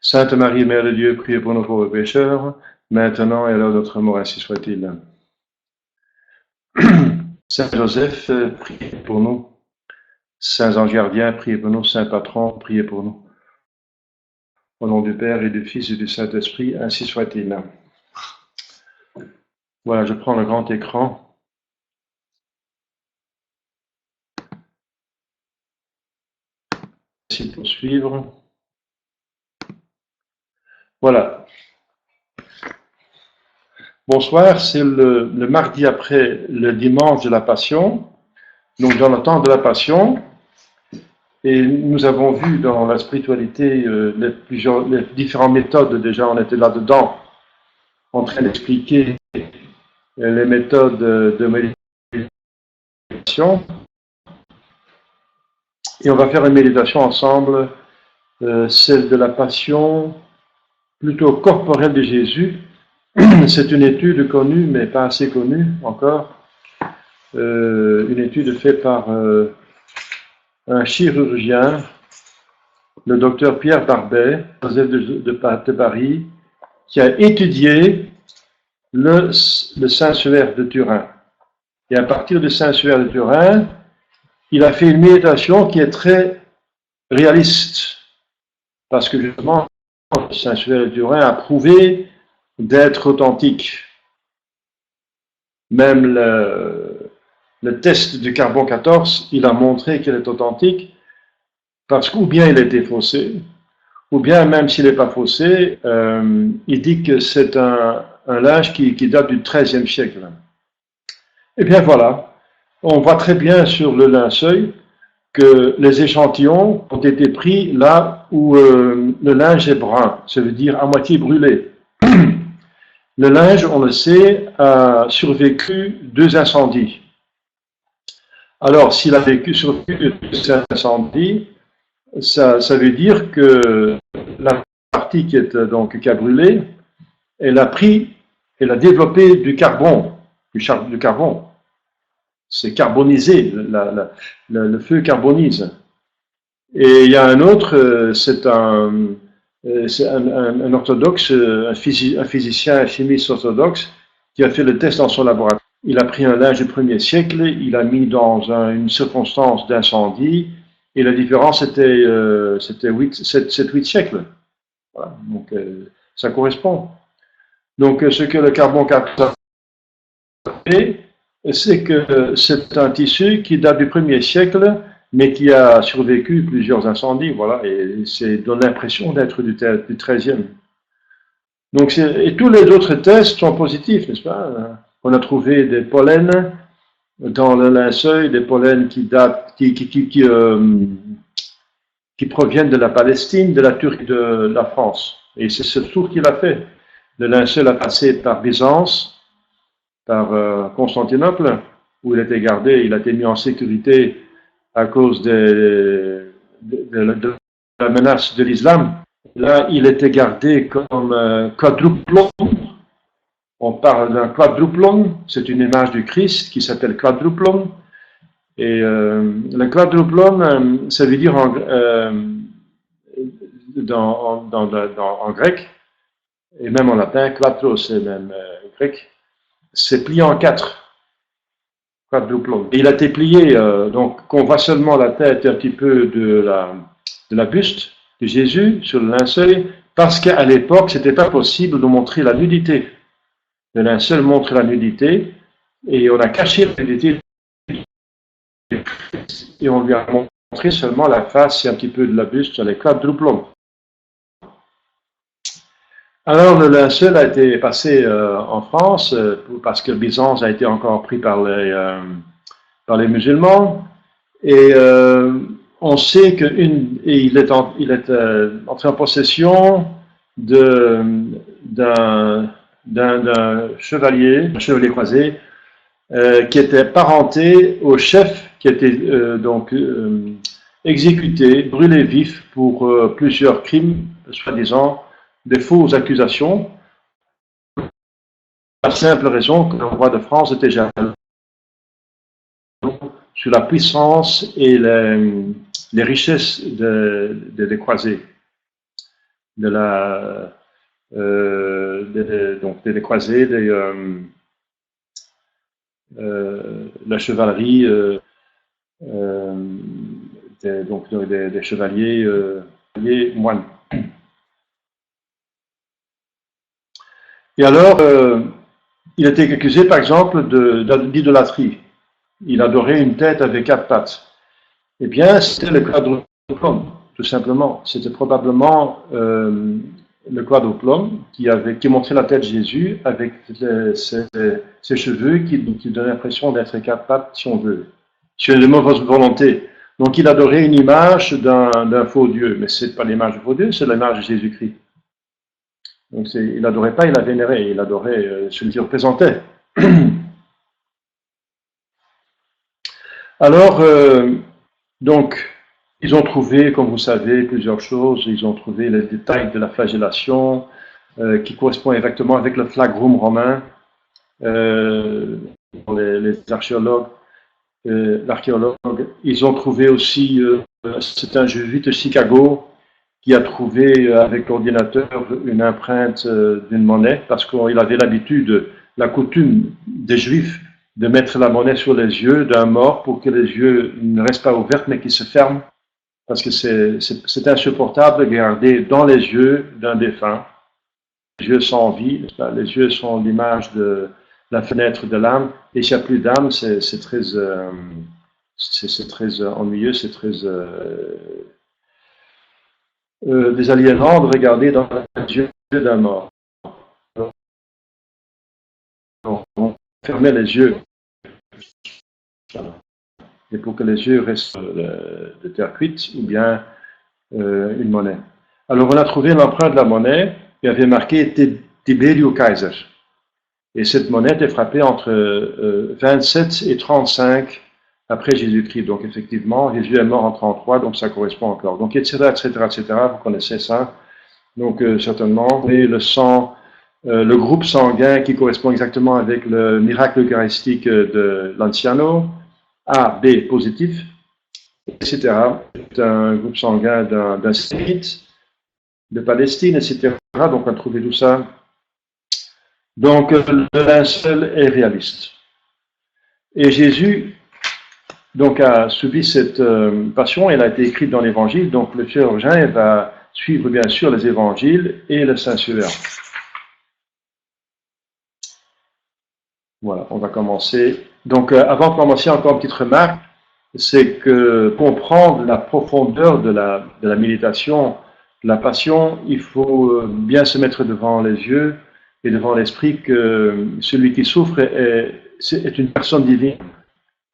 Sainte Marie, Mère de Dieu, priez pour nos pauvres pécheurs, maintenant et à l'heure de notre mort, ainsi soit-il. Saint Joseph, priez pour nous. Saints anges gardiens, priez pour nous. Saint patron, priez pour nous. Au nom du Père et du Fils et du Saint-Esprit, ainsi soit-il. Voilà, je prends le grand écran. Merci pour suivre. Voilà. Bonsoir, c'est le mardi après le dimanche de la Passion, donc dans le temps de la Passion, et nous avons vu dans la spiritualité les différentes méthodes, déjà on était là-dedans, en train d'expliquer les méthodes de méditation, et on va faire une méditation ensemble, celle de la Passion, plutôt corporelle de Jésus. C'est une étude connue, mais pas assez connue encore. Une étude faite par un chirurgien, le docteur Pierre Barbet, Joseph de Paris, qui a étudié le Saint-Suaire de Turin. Et à partir du Saint-Suaire de Turin, il a fait une méditation qui est très réaliste. Parce que justement, le Saint-Suaire de Turin a prouvé d'être authentique. Même le test du carbone 14, il a montré qu'il est authentique, parce qu'ou bien il a été faussé, ou bien même s'il n'est pas faussé, il dit que c'est un linge qui date du XIIIe siècle. Eh bien voilà, on voit très bien sur le linceul que les échantillons ont été pris là où le linge est brun, ça veut dire à moitié brûlé. Le linge, on le sait, a survécu 2 incendies. Alors, s'il a survécu 2 incendies, ça veut dire que la partie qui a brûlé, elle a développé du carbone, du carbone. C'est carbonisé, le feu carbonise. Et il y a un autre, c'est un orthodoxe, un physicien, un chimiste orthodoxe, qui a fait le test dans son laboratoire. Il a pris un linge du 1er siècle, il l'a mis dans une circonstance d'incendie, et la différence c'était 7-8 siècles. Voilà, donc ça correspond. Donc ce que le carbone 14 fait, c'est que c'est un tissu qui date du 1er siècle, mais qui a survécu plusieurs incendies, voilà, et c'est donne l'impression d'être du 13e. Donc, et tous les autres tests sont positifs, n'est-ce pas? On a trouvé des pollens dans le linceul, des pollens qui proviennent de la Palestine, de la Turquie, de la France. Et c'est ce tour qu'il a fait. Le linceul a passé par Byzance, par Constantinople, où il était gardé, il a été mis en sécurité à cause de la menace de l'islam. Là, il était gardé comme quadruplon. On parle d'un quadruplon, c'est une image du Christ qui s'appelle quadruplon. Et le quadruplon, ça veut dire en grec, et même en latin, quattro, c'est même grec, c'est plié en 4. Quadruplon. Et il a été plié, donc qu'on voit seulement la tête et un petit peu de la buste de Jésus sur le linceul, parce qu'à l'époque, c'était pas possible de montrer la nudité. Le linceul montre la nudité, et on a caché la nudité, et on lui a montré seulement la face et un petit peu de la buste sur les quadruplons. Alors le linceul a été passé en France, parce que Byzance a été encore pris par les musulmans, et on sait qu'il est entré en possession d'un chevalier croisé, qui était parenté au chef qui était exécuté, brûlé vif pour plusieurs crimes, soi-disant des fausses accusations, pour la simple raison que le roi de France était jaloux sur la puissance et les richesses des croisés. de la donc des croisés, la chevalerie, donc des chevaliers moines. Et alors, il était accusé, par exemple, d'idolâtrie. Il adorait une tête avec 4 pattes. Eh bien, c'était le quadruplum, tout simplement. C'était probablement le quadruplum qui montrait la tête de Jésus avec ses cheveux qui donnaient l'impression d'être 4 pattes, si on veut, sur de mauvaise volonté. Donc, il adorait une image d'un faux Dieu, mais ce n'est pas l'image du faux Dieu, c'est l'image de Jésus-Christ. Donc, il n'adorait pas, il la vénérait, il adorait celui qui représentait. Alors, donc, ils ont trouvé, comme vous savez, plusieurs choses. Ils ont trouvé les détails de la flagellation qui correspond exactement avec le flagrum romain. Les archéologues, l'archéologue, ils ont trouvé aussi, c'est un jésuite de Chicago qui a trouvé avec l'ordinateur une empreinte d'une monnaie parce qu'il avait l'habitude, la coutume des Juifs de mettre la monnaie sur les yeux d'un mort pour que les yeux ne restent pas ouverts mais qu'ils se ferment parce que c'est insupportable de regarder dans les yeux d'un défunt. Les yeux sans vie, les yeux sont l'image de la fenêtre de l'âme et s'il n'y a plus d'âme, c'est très ennuyeux, c'est très désaliénant de regarder dans les yeux d'un mort. On fermait les yeux et pour que les yeux restent de terre cuite ou bien une monnaie. Alors on a trouvé l'empreinte de la monnaie qui avait marqué Tiberio Kaiser. Et cette monnaie était frappée entre 27 et 35 après Jésus-Christ. Donc effectivement, Jésus est mort en 33, donc ça correspond encore. Donc etc., vous connaissez ça. Donc certainement, et le sang, le groupe sanguin qui correspond exactement avec le miracle eucharistique de l'Anciano, A, B, positif, etc. C'est un groupe sanguin d'un sémite, de Palestine, etc. Donc on a trouvé tout ça. Donc le linceul est réaliste. Et Jésus donc a subi cette passion, elle a été écrite dans l'Évangile, donc le chirurgien va suivre bien sûr les Évangiles et le Saint-Suaire. Voilà, on va commencer. Donc avant de commencer, encore une petite remarque, c'est que comprendre la profondeur de la méditation, de la passion, il faut bien se mettre devant les yeux et devant l'esprit que celui qui souffre est une personne divine.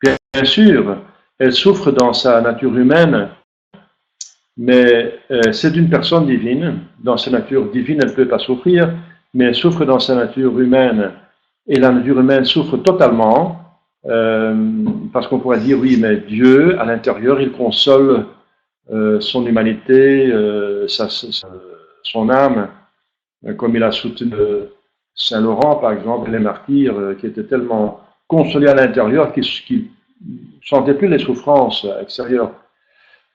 Bien sûr, elle souffre dans sa nature humaine, mais c'est une personne divine. Dans sa nature divine, elle ne peut pas souffrir, mais elle souffre dans sa nature humaine. Et la nature humaine souffre totalement, parce qu'on pourrait dire, oui, mais Dieu, à l'intérieur, il console son humanité, son âme, comme il a soutenu Saint Laurent, par exemple, les martyrs, qui étaient tellement consolés à l'intérieur qu'ils ne sentaient plus les souffrances extérieures.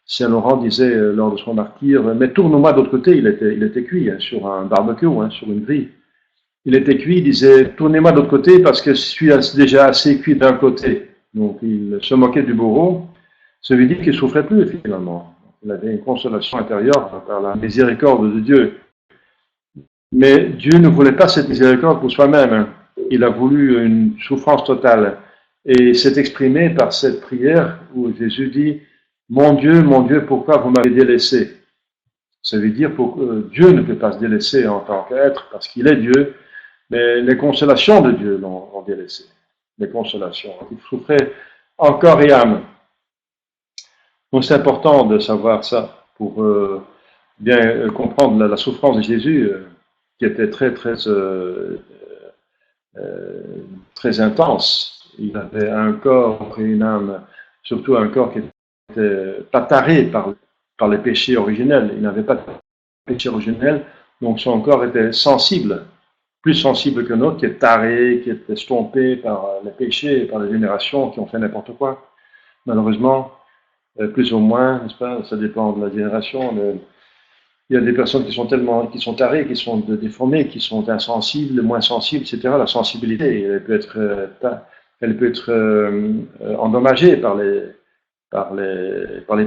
Saint Laurent disait lors de son martyr, mais tourne-moi de l'autre côté, il était cuit sur un barbecue, sur une grille. Il était cuit, il disait, tournez-moi de l'autre côté parce que je suis déjà assez cuit d'un côté. Donc il se moquait du bourreau. Ça veut dire qu'il ne souffrait plus finalement. Il avait une consolation intérieure par la miséricorde de Dieu. Mais Dieu ne voulait pas cette miséricorde pour soi-même. Il a voulu une souffrance totale. Et c'est exprimé par cette prière où Jésus dit, mon Dieu, pourquoi vous m'avez délaissé? Ça veut dire que Dieu ne peut pas se délaisser en tant qu'être parce qu'il est Dieu, mais les consolations de Dieu l'ont délaissé. Les consolations. Il souffrait en corps et âme. Donc c'est important de savoir ça pour bien comprendre la souffrance de Jésus qui était très intense. Il avait un corps et une âme, surtout un corps qui n'était pas taré par les péchés originels. Il n'avait pas de péché originel, donc son corps était sensible, plus sensible que l'autre, qui est taré, qui est estompé par les péchés, par les générations qui ont fait n'importe quoi. Malheureusement, plus ou moins, n'est-ce pas, ça dépend de la génération. Il y a des personnes qui sont tarées, qui sont déformées, qui sont insensibles, moins sensibles, etc. La sensibilité, elle peut être endommagée par les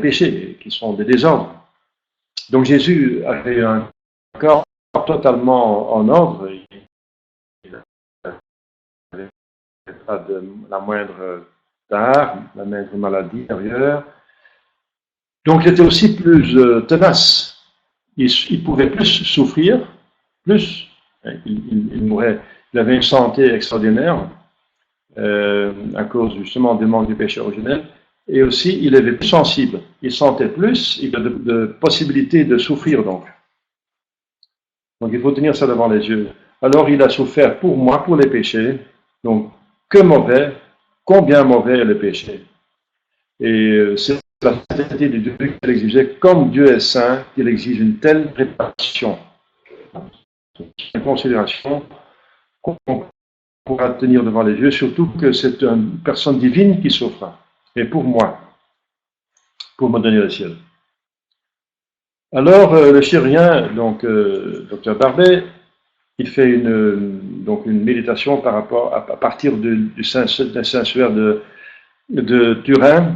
péchés, qui sont des désordres. Donc Jésus avait un corps totalement en ordre. Il n'avait pas de la moindre tare, la moindre maladie intérieure. Donc il était aussi plus tenace. Il pouvait plus souffrir, plus. Il avait une santé extraordinaire à cause justement du manque du péché originel. Et aussi, il était plus sensible. Il sentait plus, il avait de possibilités de souffrir donc. Donc il faut tenir ça devant les yeux. Alors il a souffert pour moi, pour les péchés. Donc, que mauvais, combien mauvais est le péché. Et c'est la sainteté de Dieu qu'il exigeait, comme Dieu est saint, qu'il exige une telle réparation, une considération qu'on pourra tenir devant les yeux, surtout que c'est une personne divine qui souffre, et pour moi, pour me donner le ciel. Alors, le chirurgien, donc, docteur Barbet, il fait donc une méditation à partir d'un sanctuaire de Turin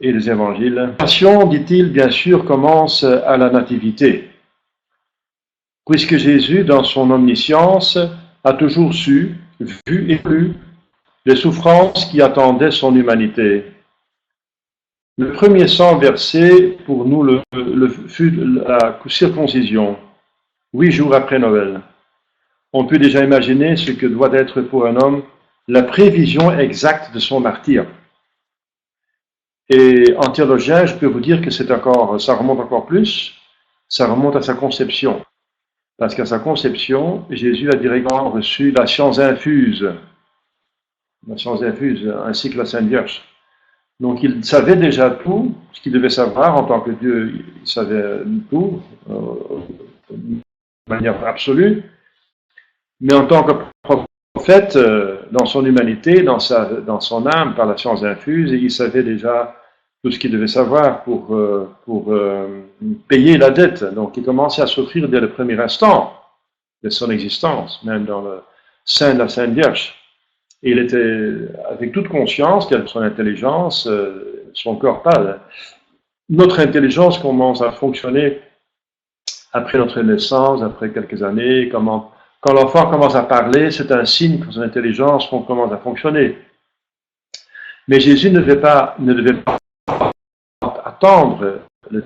et des évangiles. La passion, dit-il, bien sûr, commence à la nativité, puisque Jésus, dans son omniscience, a toujours su, vu et lu les souffrances qui attendaient son humanité. Le premier sang versé pour nous fut la circoncision, 8 jours après Noël. On peut déjà imaginer ce que doit être pour un homme la prévision exacte de son martyre. Et en théologien, je peux vous dire que ça remonte encore plus, ça remonte à sa conception. Parce qu'à sa conception, Jésus a directement reçu la science infuse, ainsi que la Sainte Vierge. Donc il savait déjà tout, ce qu'il devait savoir en tant que Dieu, il savait tout, de manière absolue. Mais en tant que prophète, dans son humanité, dans son âme, par la science infuse, il savait déjà tout ce qu'il devait savoir pour payer la dette. Donc il commençait à souffrir dès le premier instant de son existence, même dans le sein de la Sainte Vierge. Et il était avec toute conscience qu'il avait son intelligence, son corps pâle. Notre intelligence commence à fonctionner après notre naissance, après quelques années. Quand l'enfant commence à parler, c'est un signe que son intelligence commence à fonctionner. Mais Jésus ne devait pas attendre le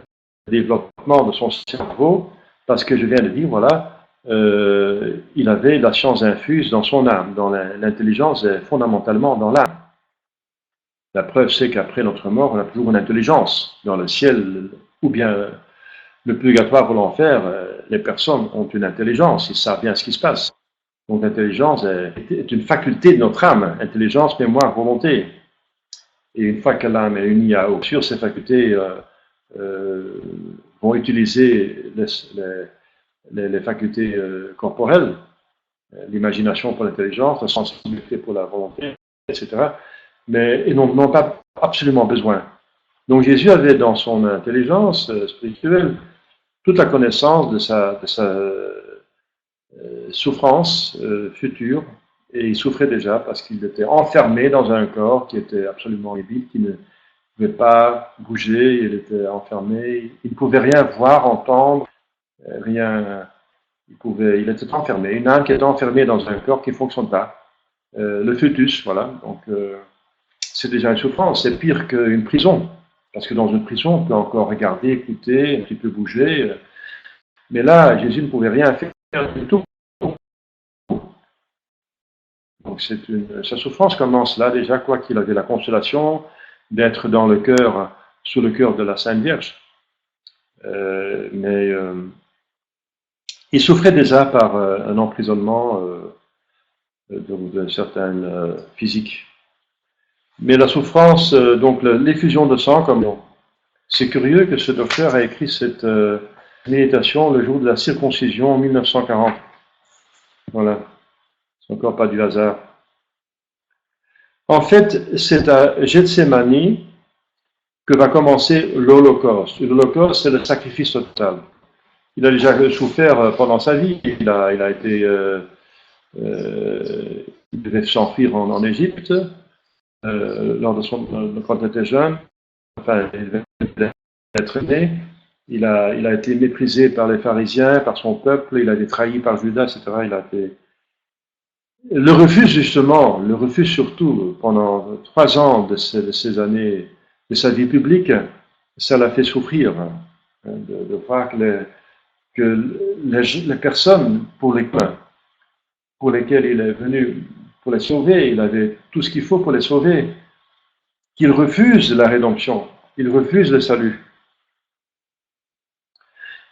développement de son cerveau, parce que je viens de dire, voilà, il avait la science infuse dans son âme, dans l'intelligence est fondamentalement dans l'âme. La preuve, c'est qu'après notre mort, on a toujours une intelligence. Dans le ciel, ou bien le purgatoire ou l'enfer, les personnes ont une intelligence, ils savent bien ce qui se passe. Donc l'intelligence est une faculté de notre âme, intelligence, mémoire, volonté. Et une fois que l'âme est unie à Dieu, ces facultés vont utiliser les facultés corporelles, l'imagination pour l'intelligence, la sensibilité pour la volonté, etc. Mais ils n'ont pas absolument besoin. Donc Jésus avait dans son intelligence spirituelle toute la connaissance de sa souffrance future, et il souffrait déjà parce qu'il était enfermé dans un corps qui était absolument immobile, qui ne pouvait pas bouger, il était enfermé, il ne pouvait rien voir, entendre, rien, il était enfermé, une âme qui était enfermée dans un corps qui ne fonctionne pas, le fœtus, voilà, donc c'est déjà une souffrance, c'est pire qu'une prison, parce que dans une prison, on peut encore regarder, écouter, un petit peu bouger, mais là, Jésus ne pouvait rien faire du tout. Donc sa souffrance commence là déjà, quoi qu'il avait la consolation d'être dans le cœur, sous le cœur de la Sainte Vierge. Mais il souffrait déjà par un emprisonnement d'une certaine physique. Mais la souffrance, donc l'effusion de sang, c'est curieux que ce docteur a écrit cette méditation le jour de la circoncision en 1940. Voilà. C'est encore pas du hasard. En fait, c'est à Gethsémani que va commencer l'Holocauste. L'Holocauste, c'est le sacrifice total. il a déjà souffert pendant sa vie. Il a été, il devait s'enfuir en Égypte lors de quand il était jeune. Enfin, il devait être né. Il a été méprisé par les pharisiens, par son peuple. Il a été trahi par Judas, etc. Il a été le refuse justement, le refuse surtout pendant 3 ans de ces années de sa vie publique, ça l'a fait souffrir de voir que les personnes pour lesquelles il est venu pour les sauver, il avait tout ce qu'il faut pour les sauver, qu'ils refusent la rédemption, ils refusent le salut.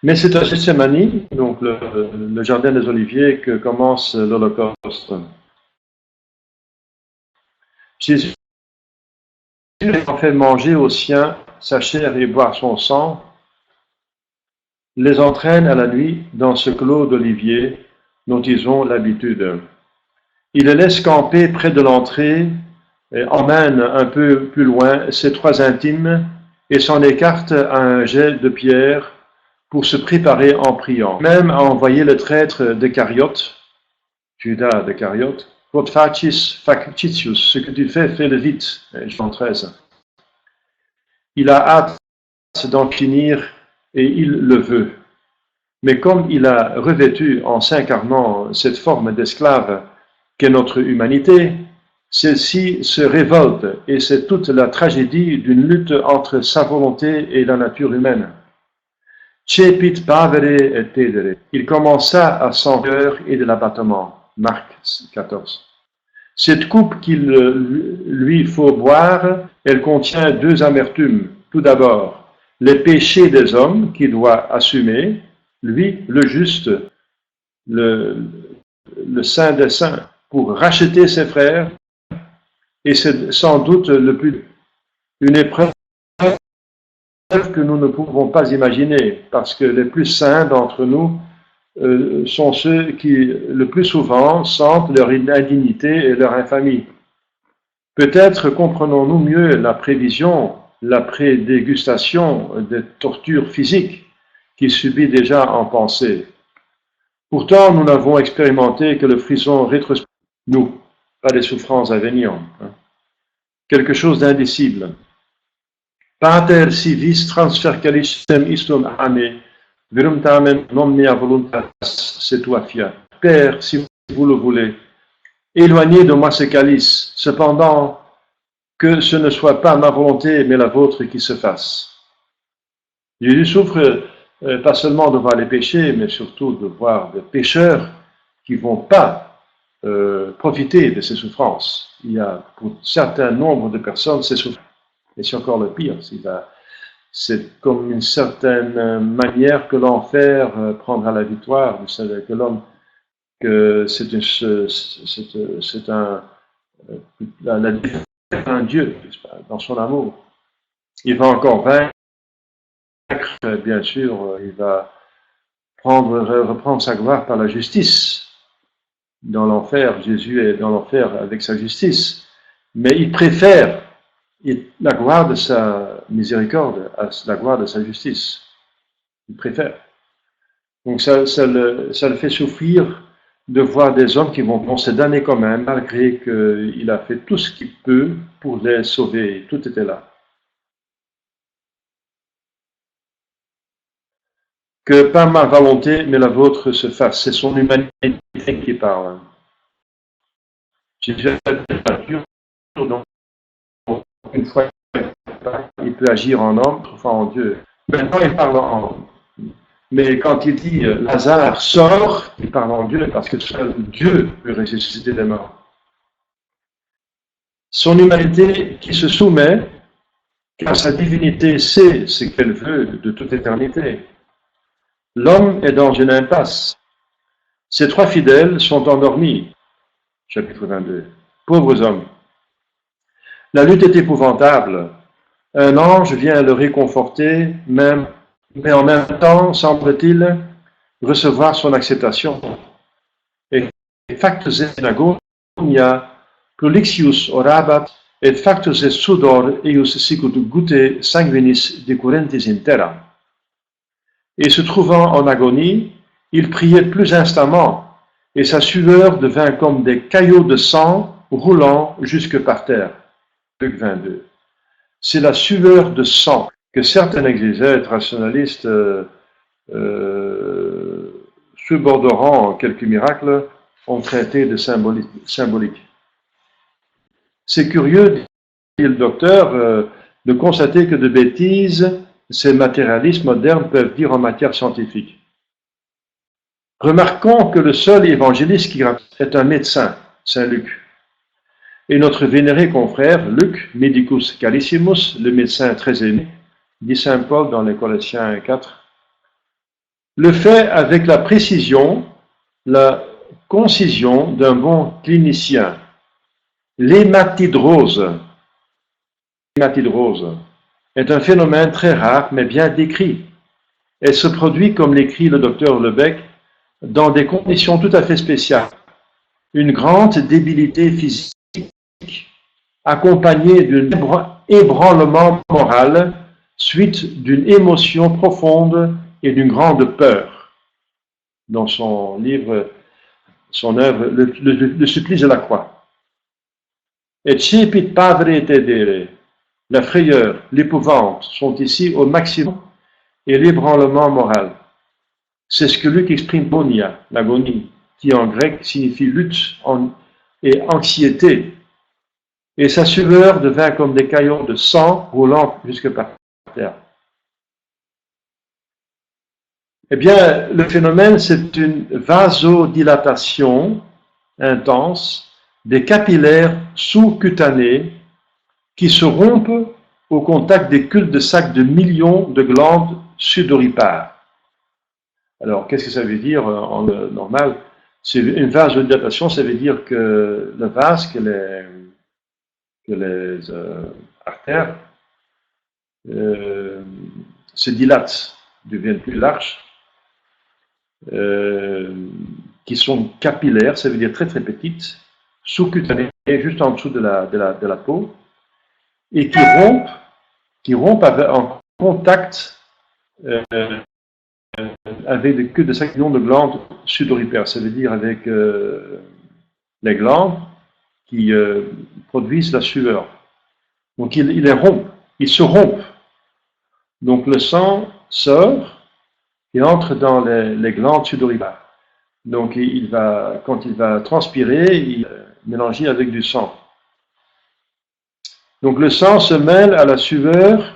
Mais c'est à Gethsémani, donc le jardin des Oliviers, que commence l'Holocauste. Jésus ayant fait manger aux siens sa chair et boire son sang, les entraîne à la nuit dans ce clos d'olivier dont ils ont l'habitude. Il les laisse camper près de l'entrée, emmène un peu plus loin ses 3 intimes et s'en écarte à un jet de pierre pour se préparer en priant. Même a envoyé le traître de Cariote, Judas de Cariote, Quod facis factitius, ce que tu fais, fais-le vite. Jean 13. Il a hâte d'en finir et il le veut. Mais comme il a revêtu en s'incarnant cette forme d'esclave qu'est notre humanité, celle-ci se révolte et c'est toute la tragédie d'une lutte entre sa volonté et la nature humaine. Cepit pavere et tedere. Il commença à 100 cœur et de l'abattement. Marc 14. Cette coupe qu'il lui faut boire, elle contient 2 amertumes. Tout d'abord, les péchés des hommes qu'il doit assumer, lui, le juste, le saint des saints, pour racheter ses frères, et c'est sans doute une épreuve que nous ne pouvons pas imaginer, parce que les plus saints d'entre nous sont ceux qui, le plus souvent, sentent leur indignité et leur infamie. Peut-être comprenons-nous mieux la prévision, la prédégustation des tortures physiques qu'il subit déjà en pensée. Pourtant, nous n'avons expérimenté que le frisson rétrospectif, nous, pas les souffrances à venir. Quelque chose d'indicible. Pater si vis transfercalicem istum ame, verum tamen non mea voluntas setuafia. Père, si vous le voulez, éloignez de moi ce calice, cependant que ce ne soit pas ma volonté, mais la vôtre qui se fasse. Jésus souffre pas seulement de voir les péchés, mais surtout de voir des pécheurs qui ne vont pas profiter de ces souffrances. Il y a pour un certain nombre de personnes ces souffrances. Et c'est encore le pire. C'est comme une certaine manière que l'enfer prendra la victoire. Vous savez que l'homme, que c'est un Dieu dans son amour. Il va encore vaincre, bien sûr, il va reprendre sa gloire par la justice. Dans l'enfer, Jésus est dans l'enfer avec sa justice. Mais il préfère la gloire de sa miséricorde à la gloire de sa justice. Il préfère. Donc ça le fait souffrir de voir des hommes qui vont se damner quand même, malgré qu'il a fait tout ce qu'il peut pour les sauver. Tout était là. Que pas ma volonté, mais la vôtre se fasse. C'est son humanité qui parle. Jésus a donc une fois il peut agir en homme, autrefois en Dieu. Maintenant, il parle en homme. Mais quand il dit Lazare sort, il parle en Dieu parce que seul Dieu peut ressusciter des morts. Son humanité qui se soumet, car sa divinité sait ce qu'elle veut de toute éternité. L'homme est dans une impasse. Ces 3 fidèles sont endormis. Chapitre 22. Pauvres hommes. La lutte est épouvantable. Un ange vient le réconforter, mais en même temps, semble-t-il, recevoir son acceptation. Et factus est agonia, prolixius orabat, et factus est sudor eius sicut gute sanguinis decurrentis in terra. Et se trouvant en agonie, il priait plus instamment, et sa sueur devint comme des caillots de sang roulant jusque par terre. Luc 22. C'est la sueur de sang que certains exégètes rationalistes subordonnant quelques miracles ont traité de symbolique. C'est curieux, dit le docteur, de constater que de bêtises ces matérialistes modernes peuvent dire en matière scientifique. Remarquons que le seul évangéliste qui est un médecin, Saint Luc. Et notre vénéré confrère, Luc, Medicus Carissimus, le médecin très aimé, dit Saint Paul dans les Colossiens 4, le fait avec la précision, la concision d'un bon clinicien. L'hématidrose est un phénomène très rare mais bien décrit. Elle se produit, comme l'écrit le docteur Lebec, dans des conditions tout à fait spéciales. Une grande débilité physique accompagnée d'un ébranlement moral suite d'une émotion profonde et d'une grande peur. Dans son livre, son œuvre, le supplice de la croix. Et cipit pavere tedere, la frayeur, l'épouvante sont ici au maximum et l'ébranlement moral. C'est ce que Luc exprime agonia, l'agonie, qui en grec signifie lutte et anxiété. Et sa sueur devint comme des caillots de sang roulant jusque par terre. Eh bien, le phénomène, c'est une vasodilatation intense des capillaires sous-cutanés qui se rompent au contact des cul-de-sac de millions de glandes sudoripares. Alors, qu'est-ce que ça veut dire en normal? C'est une vasodilatation, ça veut dire que le vase, que les artères se dilatent, deviennent plus larges, qui sont capillaires, ça veut dire très très petites, sous-cutanées, juste en dessous de la peau, et qui rompent en contact avec des queues de 5 millions de glandes sudoripaires, ça veut dire avec les glandes qui produisent la sueur. Donc ils les rompent, ils se rompent. Donc le sang sort et entre dans les glandes sudoripares. Donc quand il va transpirer, il mélanger avec du sang. Donc le sang se mêle à la sueur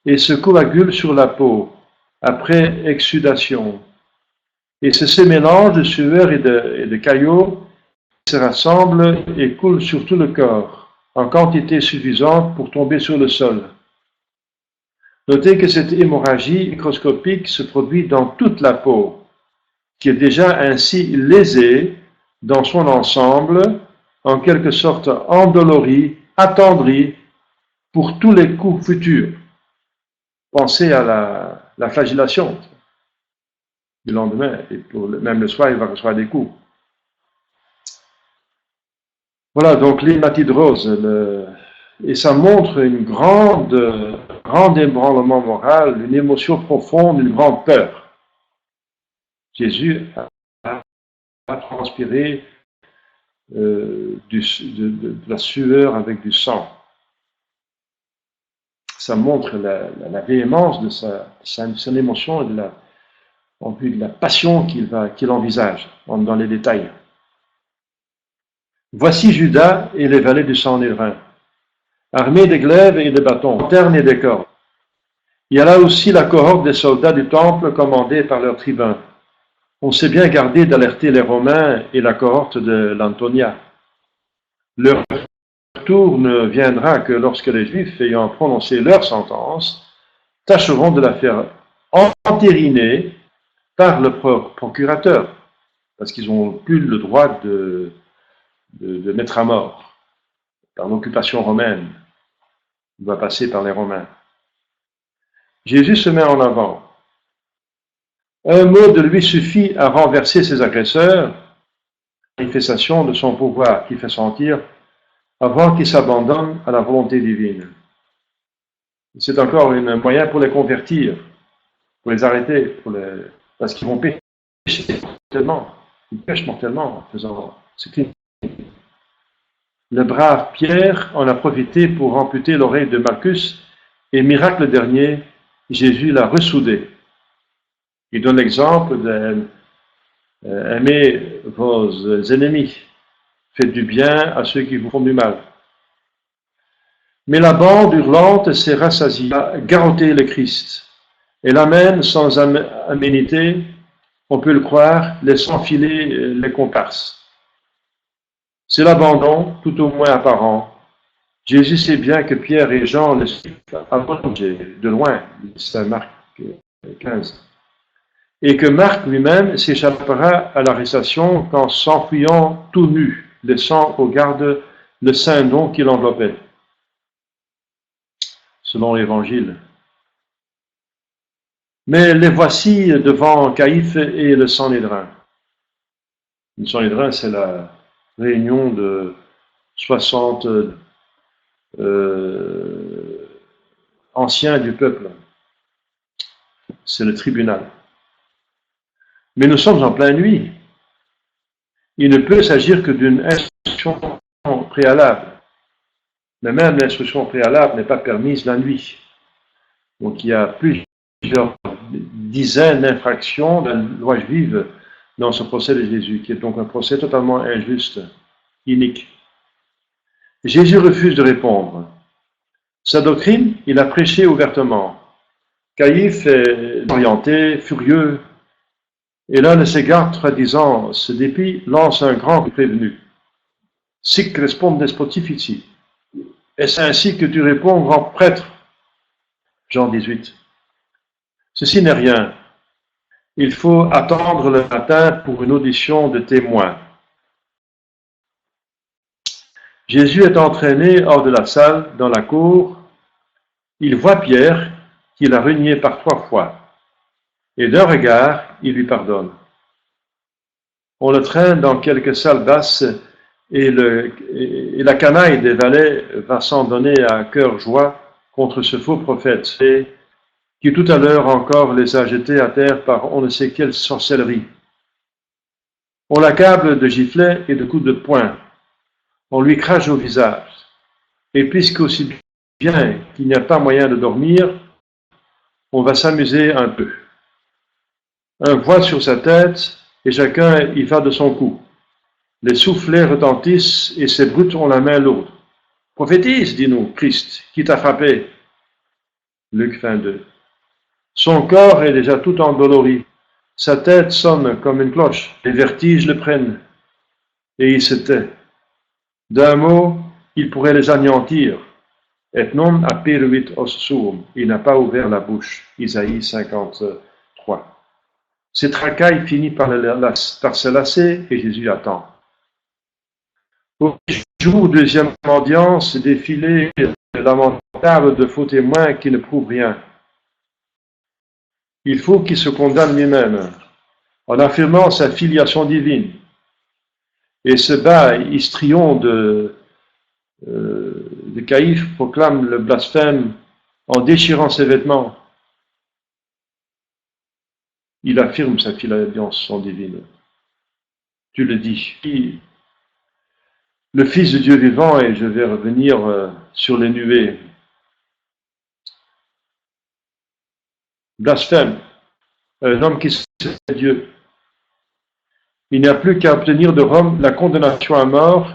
et se coagule sur la peau après exsudation. Et ce mélange de sueur et de caillots se rassemble et coule sur tout le corps en quantité suffisante pour tomber sur le sol. Notez que cette hémorragie microscopique se produit dans toute la peau, qui est déjà ainsi lésée dans son ensemble, en quelque sorte endolorie, attendrie pour tous les coups futurs. Pensez à la flagellation du lendemain, et même le soir, il va recevoir des coups. Voilà, donc l'hématidrose, et ça montre une grande ébranlement moral, une émotion profonde, une grande peur. Jésus a transpiré de la sueur avec du sang. Ça montre la véhémence de son émotion et de la passion qu'il envisage dans les détails. Voici Judas et les valets du Sanhédrin, armés de glaives et de bâtons, lanternes et de cordes. Il y a là aussi la cohorte des soldats du temple commandés par leur tribun. On s'est bien gardé d'alerter les Romains et la cohorte de l'Antonia. Leur tour ne viendra que lorsque les Juifs, ayant prononcé leur sentence, tâcheront de la faire entériner par le procurateur, parce qu'ils n'ont plus le droit de mettre à mort par l'occupation romaine. Il va passer par les Romains. Jésus se met en avant. Un mot de lui suffit à renverser ses agresseurs, manifestation de son pouvoir qui fait sentir avant qu'ils s'abandonnent à la volonté divine. C'est encore un moyen pour les convertir, pour les arrêter, parce qu'ils vont pécher mortellement. Ils pêchent mortellement en faisant ce crime. Le brave Pierre en a profité pour amputer l'oreille de Malchus, et miracle dernier, Jésus l'a ressoudé. Il donne l'exemple d'aimer vos ennemis, faites du bien à ceux qui vous font du mal. Mais la bande hurlante s'est rassasiée, a garrotté le Christ, et l'amène sans aménité, on peut le croire, laissant filer les comparses. C'est l'abandon, tout au moins apparent. Jésus sait bien que Pierre et Jean le suivent de loin, c'est Marc 15, et que Marc lui-même s'échappera à l'arrestation qu'en s'enfuyant tout nu, laissant aux gardes le saint nom qui l'enveloppait, selon l'Évangile. Mais les voici devant Caïphe et le Sanhédrin. Le Sanhédrin, c'est la réunion de 60 anciens du peuple. C'est le tribunal. Mais nous sommes en pleine nuit. Il ne peut s'agir que d'une instruction préalable. Mais même l'instruction préalable n'est pas permise la nuit. Donc il y a plusieurs dizaines d'infractions de la loi juive dans ce procès de Jésus, qui est donc un procès totalement injuste, inique. Jésus refuse de répondre. Sa doctrine, il a prêché ouvertement. Caïphe est orienté, furieux, et l'un de ses gardes, soi-disant, se dépit, lance un grand prévenu. Sic respondes pontifici. Est-ce ainsi que tu réponds, grand prêtre? Jean 18. Ceci n'est rien. Il faut attendre le matin pour une audition de témoins. Jésus est entraîné hors de la salle, dans la cour. Il voit Pierre, qu'il a renié par 3 fois. Et d'un regard, il lui pardonne. On le traîne dans quelques salles basses et la canaille des valets va s'en donner à cœur joie contre ce faux prophète qui tout à l'heure encore les a jetés à terre par on ne sait quelle sorcellerie. On l'accable de giflets et de coups de poing. On lui crache au visage. Et puisqu'aussi bien qu'il n'y a pas moyen de dormir, on va s'amuser un peu. Un voile sur sa tête, et chacun y va de son coup. Les soufflets retentissent, et ces brutes ont la main lourde. Prophétise, dis-nous, Christ, qui t'a frappé? Luc 22. Son corps est déjà tout endolori. Sa tête sonne comme une cloche. Les vertiges le prennent, et il se tait. D'un mot, il pourrait les anéantir. Et non aperuit os suum. Il n'a pas ouvert la bouche. Isaïe 53. Cette racaille finit par se lasser et Jésus attend. Au jour deuxième audience, défilé lamentable de faux témoins qui ne prouvent rien. Il faut qu'il se condamne lui-même en affirmant sa filiation divine. Et ce bas histrion de Caïphe proclame le blasphème en déchirant ses vêtements. Il affirme sa filiation divine. Tu le dis. Le Fils de Dieu vivant, et je vais revenir sur les nuées. Blasphème. Un homme qui sait Dieu. Il n'y a plus qu'à obtenir de Rome la condamnation à mort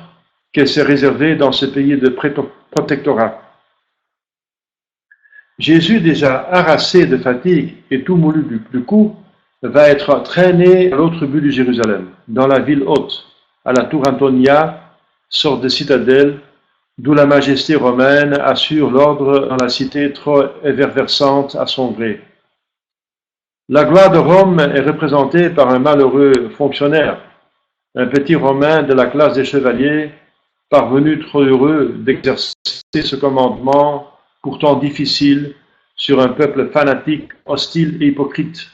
qu'elle s'est réservée dans ce pays de protectorat. Jésus, déjà harassé de fatigue et tout moulu du cou, va être traîné à l'autre bout de Jérusalem, dans la ville haute, à la tour Antonia, sorte de citadelle, d'où la majesté romaine assure l'ordre dans la cité trop effervescente à son gré. La gloire de Rome est représentée par un malheureux fonctionnaire, un petit Romain de la classe des chevaliers, parvenu trop heureux d'exercer ce commandement, pourtant difficile, sur un peuple fanatique, hostile et hypocrite.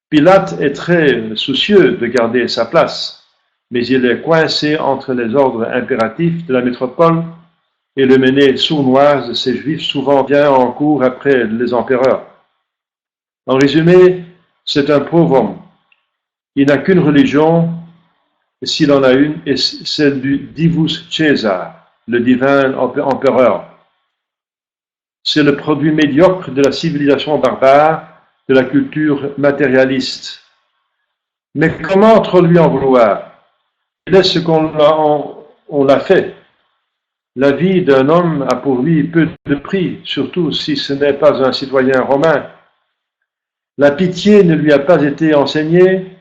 Pilate est très soucieux de garder sa place, mais il est coincé entre les ordres impératifs de la métropole et le mené sournoise de ces Juifs souvent bien en cours après les empereurs. En résumé, c'est un pauvre homme. Il n'a qu'une religion, s'il en a une, et celle du Divus Caesar, le divin empereur. C'est le produit médiocre de la civilisation barbare, de la culture matérialiste. Mais comment trop lui en vouloir? Il est ce qu'on l'a fait. La vie d'un homme a pour lui peu de prix, surtout si ce n'est pas un citoyen romain. La pitié ne lui a pas été enseignée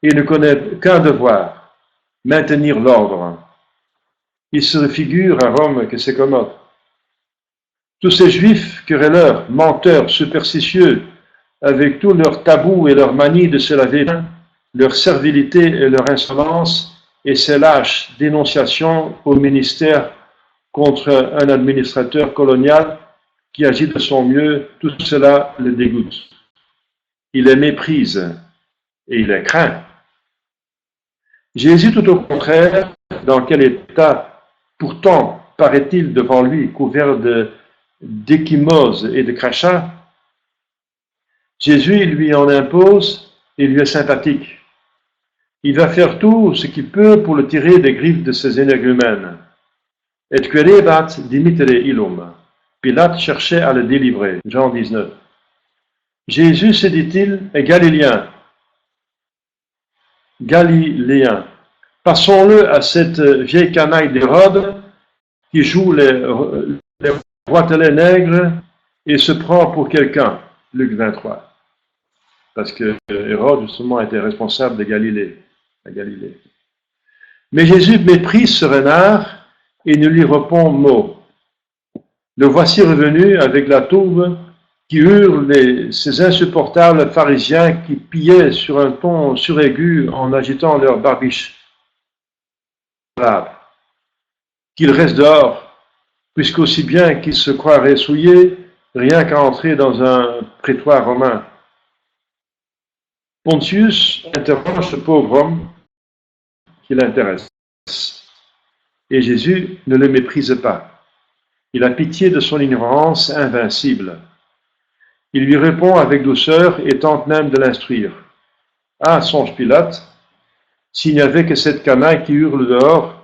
et ne connaît qu'un devoir, maintenir l'ordre. Il se figure à Rome que c'est commode. Tous ces juifs querelleurs, menteurs, superstitieux, avec tous leurs tabous et leur manie de se laver, leur servilité et leur insolence, et ces lâches dénonciations au ministère contre un administrateur colonial qui agit de son mieux, tout cela le dégoûte. Il les méprise et il les craint. Jésus, tout au contraire, dans quel état, pourtant, paraît-il devant lui, couvert d'échymoses et de crachats, Jésus lui en impose et lui est sympathique. Il va faire tout ce qu'il peut pour le tirer des griffes de ses énergumènes. Et querebat dimitere illum. Pilate cherchait à le délivrer. Jean 19. Jésus, se dit-il, est galiléen. Galiléen. Passons-le à cette vieille canaille d'Hérode qui joue les roitelets nègres et se prend pour quelqu'un. Luc 23. Parce que Hérode, justement, était responsable de Galilée, la Galilée. Mais Jésus méprise ce renard et ne lui répond mot. Le voici revenu avec la toube qui hurle ces insupportables pharisiens qui pillaient sur un ton suraigu en agitant leur barbiche. Qu'il reste dehors, puisqu'aussi bien qu'il se croirait souillé, rien qu'à entrer dans un prétoire romain. Pontius interroge ce pauvre homme qui l'intéresse. Et Jésus ne le méprise pas. Il a pitié de son ignorance invincible. Il lui répond avec douceur et tente même de l'instruire. Ah, songe Pilate, s'il n'y avait que cette canaille qui hurle dehors,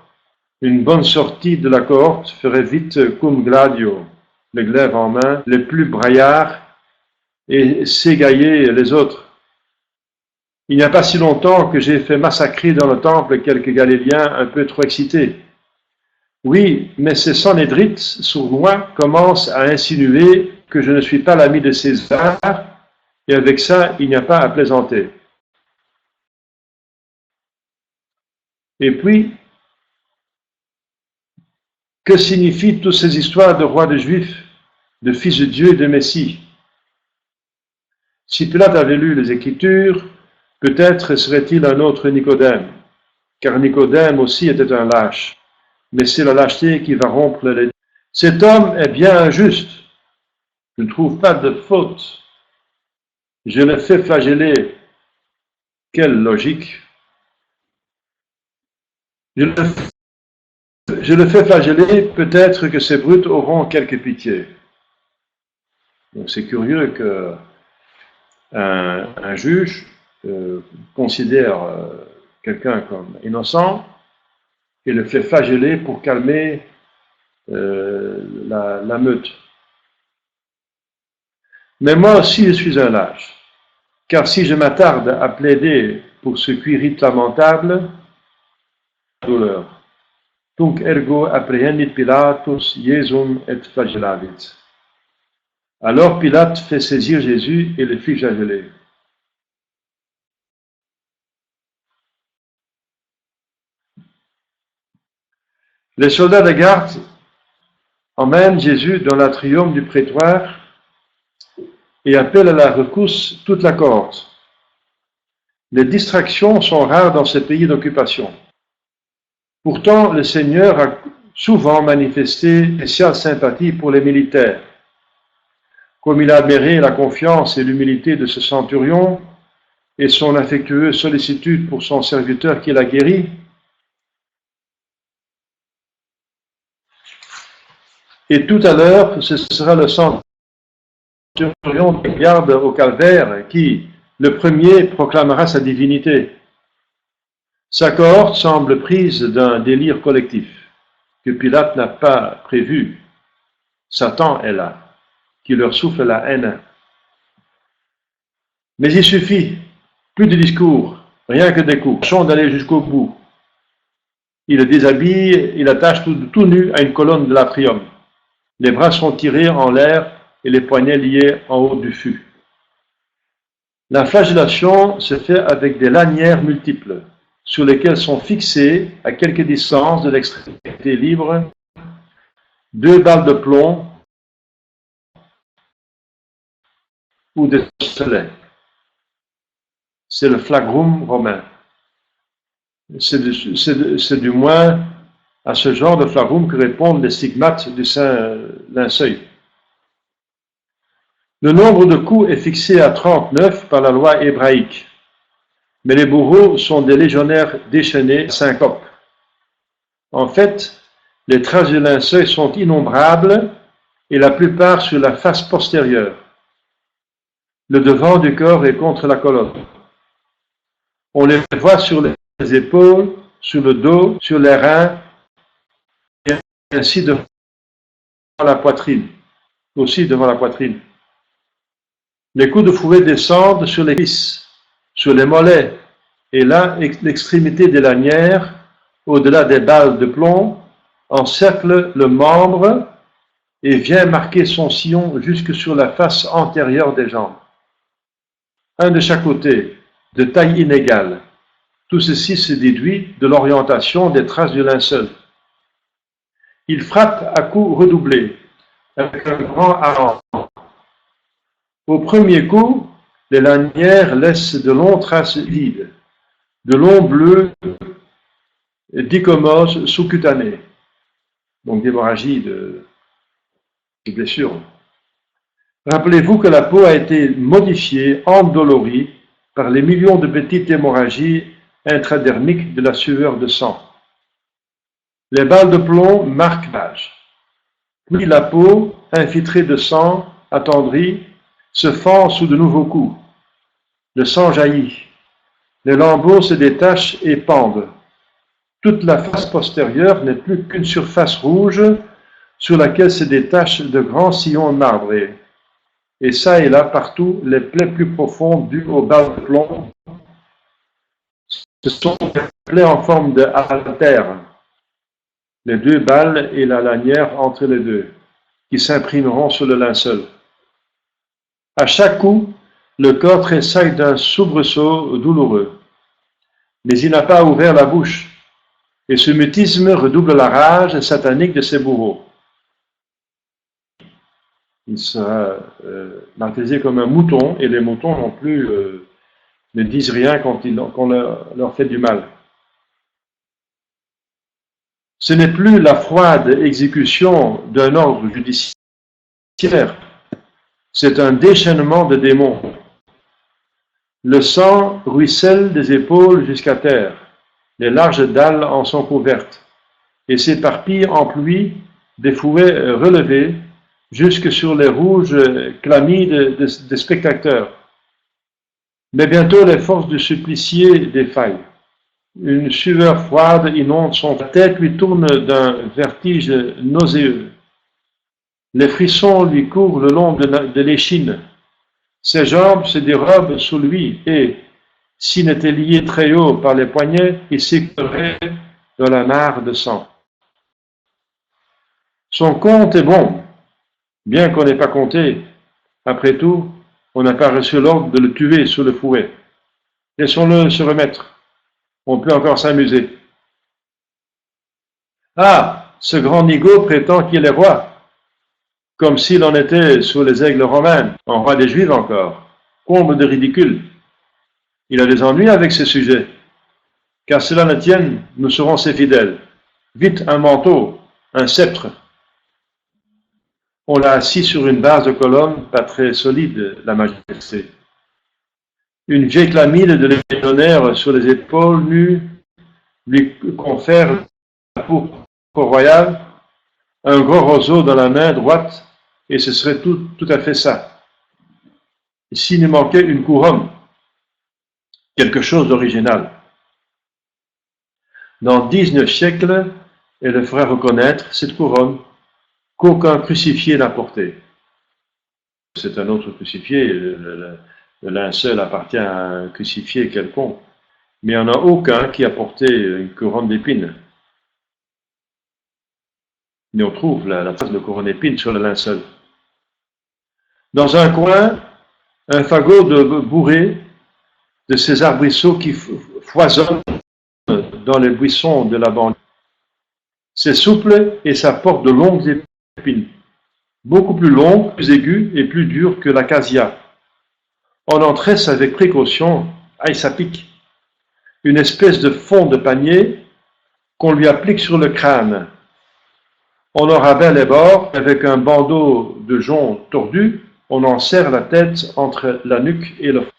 une bonne sortie de la cohorte ferait vite cum gladio, le glaive en main, les plus braillards, et s'égailler les autres. Il n'y a pas si longtemps que j'ai fait massacrer dans le temple quelques Galiléens un peu trop excités. Oui, mais ces Sanhédrites sournois commencent à insinuer que je ne suis pas l'ami de César, et avec ça, il n'y a pas à plaisanter. Et puis, que signifient toutes ces histoires de rois de Juifs, de fils de Dieu et de Messie? Si Pilate avait lu les Écritures, peut-être serait-il un autre Nicodème, car Nicodème aussi était un lâche, mais c'est la lâcheté qui va rompre les... Cet homme est bien injuste, je ne trouve pas de faute, je le fais flageller. Quelle logique! Je le fais flageller, peut-être que ces brutes auront quelque pitié. Donc c'est curieux que un juge considère quelqu'un comme innocent et le fait flageller pour calmer la meute. Mais moi aussi je suis un lâche, car si je m'attarde à plaider pour ce quirite lamentable, douleur. Tunc ergo apprehendit Pilatus Iesum et flagellavit. Alors Pilate fait saisir Jésus et le fit flageller. Les soldats de garde emmènent Jésus dans l'atrium du prétoire et appellent à la rescousse toute la cohorte. Les distractions sont rares dans ce pays d'occupation. Pourtant, le Seigneur a souvent manifesté spéciale sympathie pour les militaires. Comme il a admiré la confiance et l'humilité de ce centurion et son affectueuse sollicitude pour son serviteur qu'il a guéri, et tout à l'heure, ce sera le centre centurion de garde au calvaire qui, le premier, proclamera sa divinité. Sa cohorte semble prise d'un délire collectif que Pilate n'a pas prévu. Satan est là, qui leur souffle la haine. Mais il suffit, plus de discours, rien que des coups. Tâchons d'aller jusqu'au bout. Il le déshabille, il attache tout nu à une colonne de l'atrium. Les bras sont tirés en l'air et les poignets liés en haut du fût. La flagellation se fait avec des lanières multiples, sur lesquelles sont fixées, à quelque distance de l'extrémité libre, 2 balles de plomb ou des pistolets. C'est le flagrum romain. C'est du moins à ce genre de flagrum que répondent les stigmates du saint linceul. Le nombre de coups est fixé à 39 par la loi hébraïque, mais les bourreaux sont des légionnaires déchaînés syncopes. En fait, les traces du linceul sont innombrables et la plupart sur la face postérieure. Le devant du corps est contre la colonne. On les voit sur les épaules, sur le dos, sur les reins, et ainsi devant la poitrine, aussi devant la poitrine. Les coups de fouet descendent sur les cuisses, sur les mollets, et là, l'extrémité des lanières, au-delà des balles de plomb, encercle le membre et vient marquer son sillon jusque sur la face antérieure des jambes. Un de chaque côté, de taille inégale. Tout ceci se déduit de l'orientation des traces du linceul. Il frappe à coups redoublés, avec un grand hareng. Au premier coup, les lanières laissent de longues traces vides, de longs bleus d'icomose sous-cutanée, donc d'hémorragie, de blessures. Rappelez-vous que la peau a été modifiée, endolorie, par les millions de petites hémorragies intradermiques de la sueur de sang. Les balles de plomb marquent l'âge. Puis la peau, infiltrée de sang, attendrie, se fend sous de nouveaux coups. Le sang jaillit. Les lambeaux se détachent et pendent. Toute la face postérieure n'est plus qu'une surface rouge sur laquelle se détachent de grands sillons marbrés. Et ça et là, partout, les plaies plus profondes dues aux balles de plomb, ce sont des plaies en forme de haltère, les 2 balles et la lanière entre les deux, qui s'imprimeront sur le linceul. À chaque coup, le corps tressaille d'un soubresaut douloureux, mais il n'a pas ouvert la bouche, et ce mutisme redouble la rage satanique de ses bourreaux. Il sera martyrisé comme un mouton, et les moutons non plus ne disent rien quand on leur fait du mal. Ce n'est plus la froide exécution d'un ordre judiciaire, c'est un déchaînement de démons. Le sang ruisselle des épaules jusqu'à terre, les larges dalles en sont couvertes, et s'éparpillent en pluie des fouets relevés jusque sur les rouges chlamydes des spectateurs. Mais bientôt les forces du supplicié défaillent. Une sueur froide inonde son tête, lui tourne d'un vertige nauséeux. Les frissons lui courent le long de l'échine. Ses jambes se dérobent sous lui et, s'il n'était lié très haut par les poignets, il s'écoulerait dans la mare de sang. Son compte est bon, bien qu'on n'ait pas compté. Après tout, on n'a pas reçu l'ordre de le tuer sous le fouet. Laissons-le se remettre. On peut encore s'amuser. Ah, ce grand nigaud prétend qu'il est roi, comme s'il en était sous les aigles romains, en roi des Juifs encore. Comble de ridicule. Il a des ennuis avec ses sujets. Qu'à cela ne tienne, nous serons ses fidèles. Vite un manteau, un sceptre. On l'a assis sur une base de colonne pas très solide, la majesté. Une vieille chlamyde de légionnaire sur les épaules nues lui confère la pourpre royale, un gros roseau dans la main droite, et ce serait tout à fait ça. s'il nous manquait une couronne, quelque chose d'original. Dans 19 siècles, elle fera reconnaître cette couronne qu'aucun crucifié n'a portée. C'est un autre crucifié, le linceul appartient à un crucifié quelconque, mais il n'y en a aucun qui a porté une couronne d'épines. Mais on trouve la trace de couronne d'épines sur le linceul. Dans un coin, un fagot bourré de ces arbrisseaux qui foisonnent dans les buissons de la banlieue. C'est souple et ça porte de longues épines, beaucoup plus longues, plus aiguës et plus dures que l'acacia. On en tresse avec précaution, aïe ça pique, une espèce de fond de panier qu'on lui applique sur le crâne. On en rabat les bords avec un bandeau de jonc tordu, on en serre la tête entre la nuque et le front.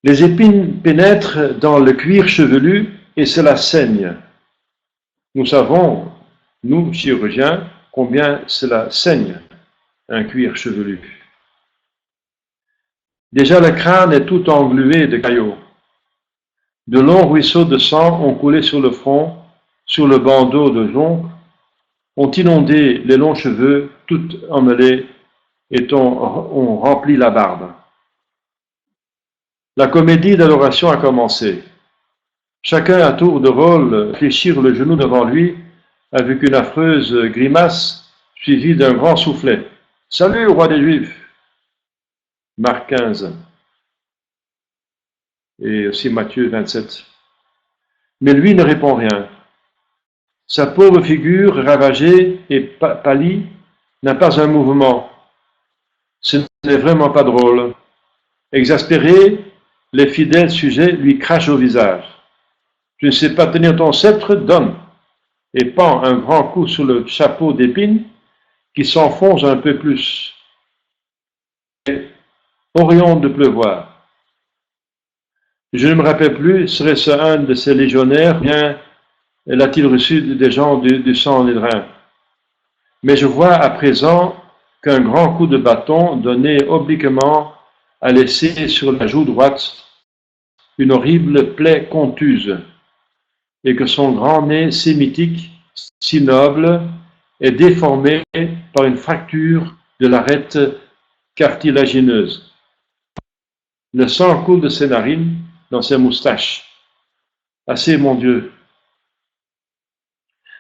Les épines pénètrent dans le cuir chevelu et cela saigne. Nous savons, nous, chirurgiens, combien cela saigne, un cuir chevelu. Déjà le crâne est tout englué de caillots. De longs ruisseaux de sang ont coulé sur le front, sur le bandeau de jonc, ont inondé les longs cheveux, tout emmêlés, et ont rempli la barbe. La comédie d'adoration a commencé. Chacun à tour de rôle fléchir le genou devant lui avec une affreuse grimace suivie d'un grand soufflet. « Salut, roi des Juifs !» Marc 15 et aussi Matthieu 27. Mais lui ne répond rien. Sa pauvre figure ravagée et pâlie n'a pas un mouvement. Ce n'est vraiment pas drôle. Exaspéré, les fidèles sujets lui crachent au visage. Tu ne sais pas tenir ton sceptre, donne, et pend un grand coup sur le chapeau d'épines qui s'enfonce un peu plus. Orion de pleuvoir. Je ne me rappelle plus, serait-ce un de ces légionnaires, bien l'a-t-il reçu des gens du sang des reins. Mais je vois à présent qu'un grand coup de bâton donné obliquement a laissé sur la joue droite une horrible plaie contuse, et que son grand nez sémitique, si noble, est déformé par une fracture de l'arête cartilagineuse. Le sang coule de ses narines dans ses moustaches. Assez, mon Dieu.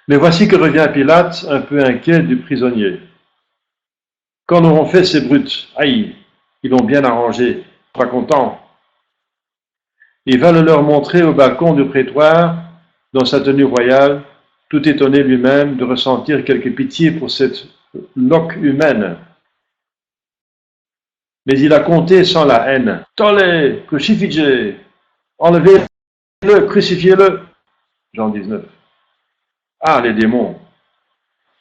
Mais voici que revient Pilate, un peu inquiet du prisonnier. Qu'en auront fait ces brutes? Aïe, ils l'ont bien arrangé, pas content. Il va le leur montrer au balcon du prétoire, dans sa tenue royale, tout étonné lui-même de ressentir quelque pitié pour cette loque humaine. Mais il a compté sans la haine. Tollé, crucifigé, enlevez-le, crucifiez-le. Jean 19. Ah, les démons.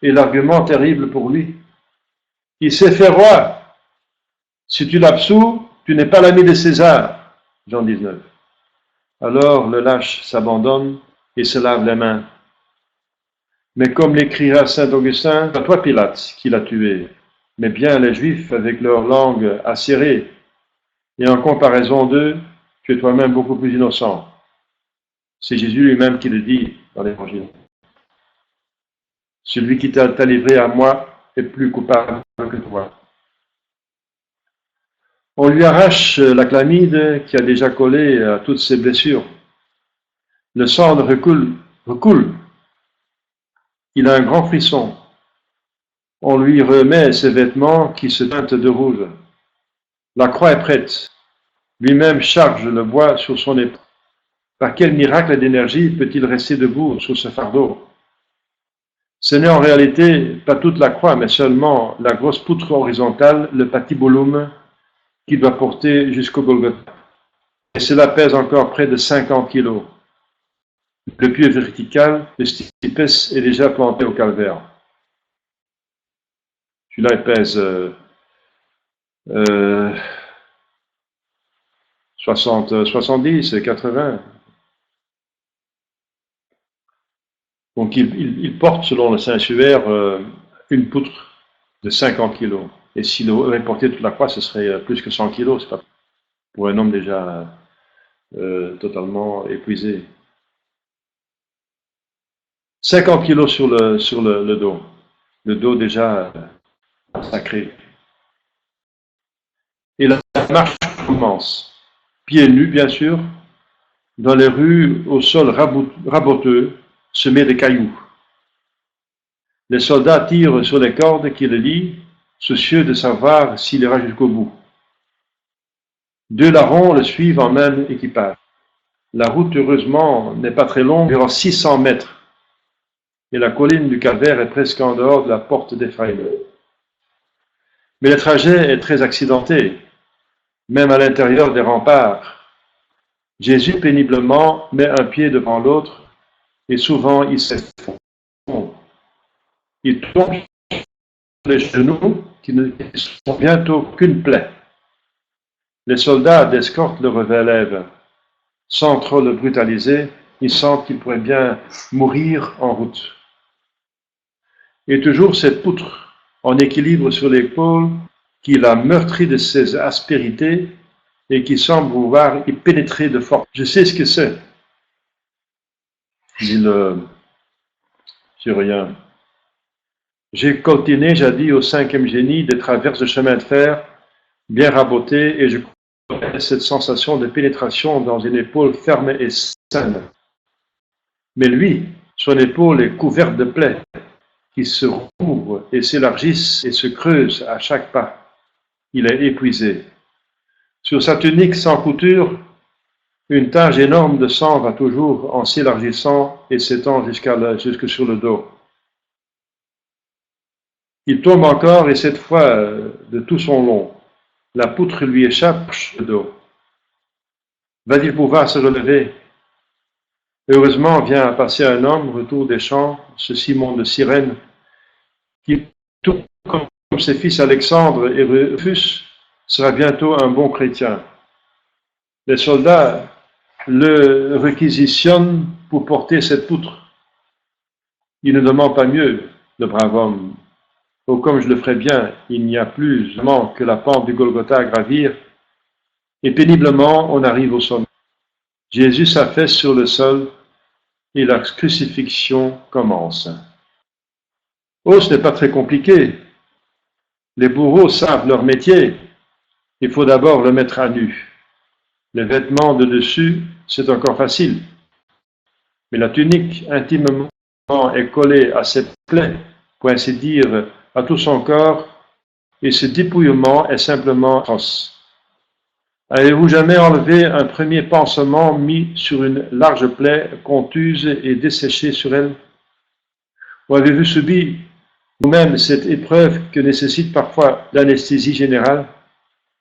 Et l'argument terrible pour lui. Il s'est fait roi. Si tu l'absous, tu n'es pas l'ami de César. Jean 19. Alors le lâche s'abandonne et se lave les mains. Mais comme l'écrira saint Augustin, pas toi Pilate qui l'as tué, mais bien les Juifs avec leur langue acérée, et en comparaison d'eux, tu es toi-même beaucoup plus innocent. C'est Jésus lui-même qui le dit dans l'Évangile. Celui qui t'a livré à moi est plus coupable que toi. On lui arrache la chlamyde qui a déjà collé à toutes ses blessures. Le sang recoule. Il a un grand frisson. On lui remet ses vêtements qui se teintent de rouge. La croix est prête. Lui-même charge le bois sur son épaule. Par quel miracle d'énergie peut-il rester debout sous ce fardeau? Ce n'est en réalité pas toute la croix, mais seulement la grosse poutre horizontale, le patibulum, qui doit porter jusqu'au Golgotha. Et cela pèse encore près de 50 kilos. Le pied vertical, le stipes, est déjà planté au calvaire. Celui-là, il pèse 70, 80. Donc il porte, selon le Saint-Suaire, une poutre de 50 kilos. Et s'il aurait porté toute la croix, ce serait plus que 100 kilos, c'est pas pour un homme déjà totalement épuisé. 50 kilos sur le dos. Le dos déjà sacré. Et la marche commence. Pieds nus, bien sûr, dans les rues au sol raboteux, semées de cailloux. Les soldats tirent sur les cordes qui le lient, soucieux de savoir s'il ira jusqu'au bout. 2 larrons le suivent en même équipage. La route, heureusement, n'est pas très longue, environ 600 mètres, et la colline du Calvaire est presque en dehors de la porte d'Éphraïm. Mais le trajet est très accidenté, même à l'intérieur des remparts. Jésus péniblement met un pied devant l'autre, et souvent il s'effondre. Il tombe sur les genoux qui ne sont bientôt qu'une plaie. Les soldats d'escorte le relèvent. Sans trop le brutaliser, il sent qu'il pourrait bien mourir en route. Et toujours cette poutre en équilibre sur l'épaule qui l'a meurtri de ses aspérités et qui semble vouloir y pénétrer de force. Je sais ce que c'est, dit le Syrien. J'ai coltiné jadis au 5e génie des traverses de chemin de fer bien rabotées et je connais cette sensation de pénétration dans une épaule ferme et saine. Mais lui, son épaule est couverte de plaies qui se rouvrent et s'élargissent et se creusent à chaque pas. Il est épuisé. Sur sa tunique sans couture, une tache énorme de sang va toujours en s'élargissant et s'étend jusque sur le dos. Il tombe encore et cette fois de tout son long. La poutre lui échappe le dos. Va-t-il pouvoir se relever? Heureusement vient à passer un homme, retour des champs, ce Simon de Cyrène, qui, tout comme ses fils Alexandre et Rufus, sera bientôt un bon chrétien. Les soldats le réquisitionnent pour porter cette poutre. Il ne demande pas mieux, le brave homme. Oh, comme je le ferais bien, il n'y a plus seulement que la pente du Golgotha à gravir, et péniblement on arrive au sommet. Jésus s'affaisse sur le sol, et la crucifixion commence. Oh, ce n'est pas très compliqué. Les bourreaux savent leur métier. Il faut d'abord le mettre à nu. Les vêtements de dessus, c'est encore facile. Mais la tunique intimement est collée à cette plaie, pour ainsi dire, à tout son corps, et ce dépouillement est simplement atroce. Avez-vous jamais enlevé un premier pansement mis sur une large plaie contuse et desséché sur elle? Ou avez-vous subi vous-même cette épreuve que nécessite parfois l'anesthésie générale?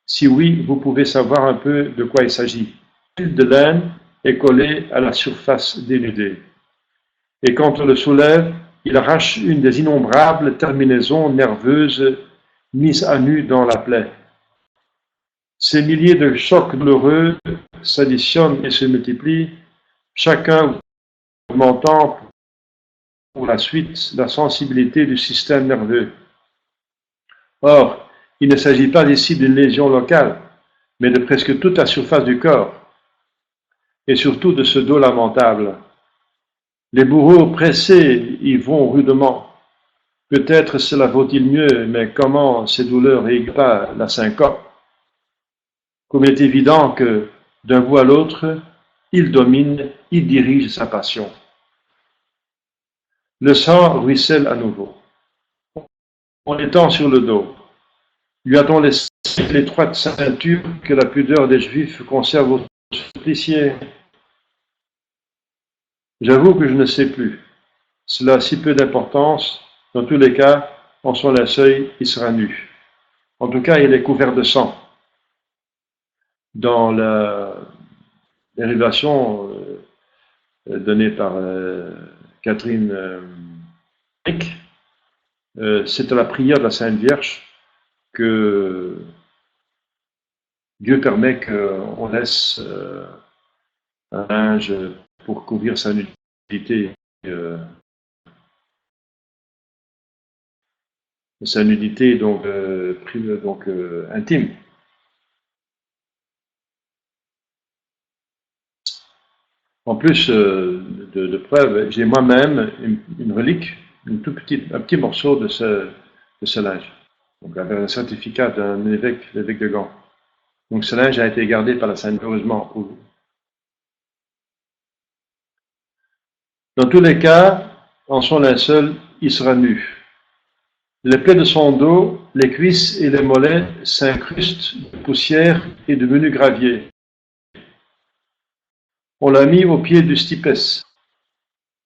Si oui, vous pouvez savoir un peu de quoi il s'agit. Le fil de laine est collé à la surface dénudée. Et quand on le soulève, il arrache une des innombrables terminaisons nerveuses mises à nu dans la plaie. Ces milliers de chocs douloureux s'additionnent et se multiplient, chacun augmentant pour la suite la sensibilité du système nerveux. Or, il ne s'agit pas ici d'une lésion locale, mais de presque toute la surface du corps, et surtout de ce dos lamentable. Les bourreaux pressés y vont rudement. Peut-être cela vaut-il mieux, mais comment ces douleurs n'aiguisent pas la syncope? Comme il est évident que, d'un bout à l'autre, il domine, il dirige sa passion. Le sang ruisselle à nouveau. On l'étend sur le dos. Lui a-t-on laissé l'étroite ceinture que la pudeur des Juifs conserve au supplicié? J'avoue que je ne sais plus. Cela a si peu d'importance. Dans tous les cas, en son linceul, il sera nu. En tout cas, il est couvert de sang. Dans la révélation donnée par Catherine c'est à la prière de la Sainte Vierge que Dieu permet qu'on laisse un linge pour couvrir sa nudité. sa nudité donc, intime. En plus de preuves, j'ai moi-même une relique, un petit morceau de ce linge. Donc avec un certificat d'un évêque, l'évêque de Gand. Donc ce linge a été gardé par la Sainte, heureusement pour vous. Dans tous les cas, en son linceul, il sera nu. Les plaies de son dos, les cuisses et les mollets s'incrustent de poussière et de menu gravier. On l'a mis au pied du stipès,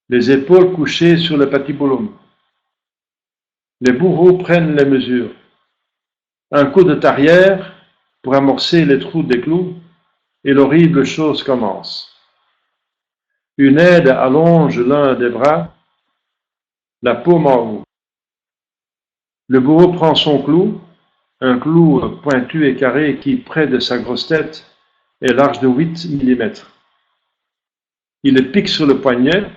les épaules couchées sur le patibulum. Les bourreaux prennent les mesures. Un coup de tarière pour amorcer les trous des clous, et l'horrible chose commence. Une aide allonge l'un des bras, la paume en haut. Le bourreau prend son clou, un clou pointu et carré qui, près de sa grosse tête, est large de 8 millimètres. Il le pique sur le poignet,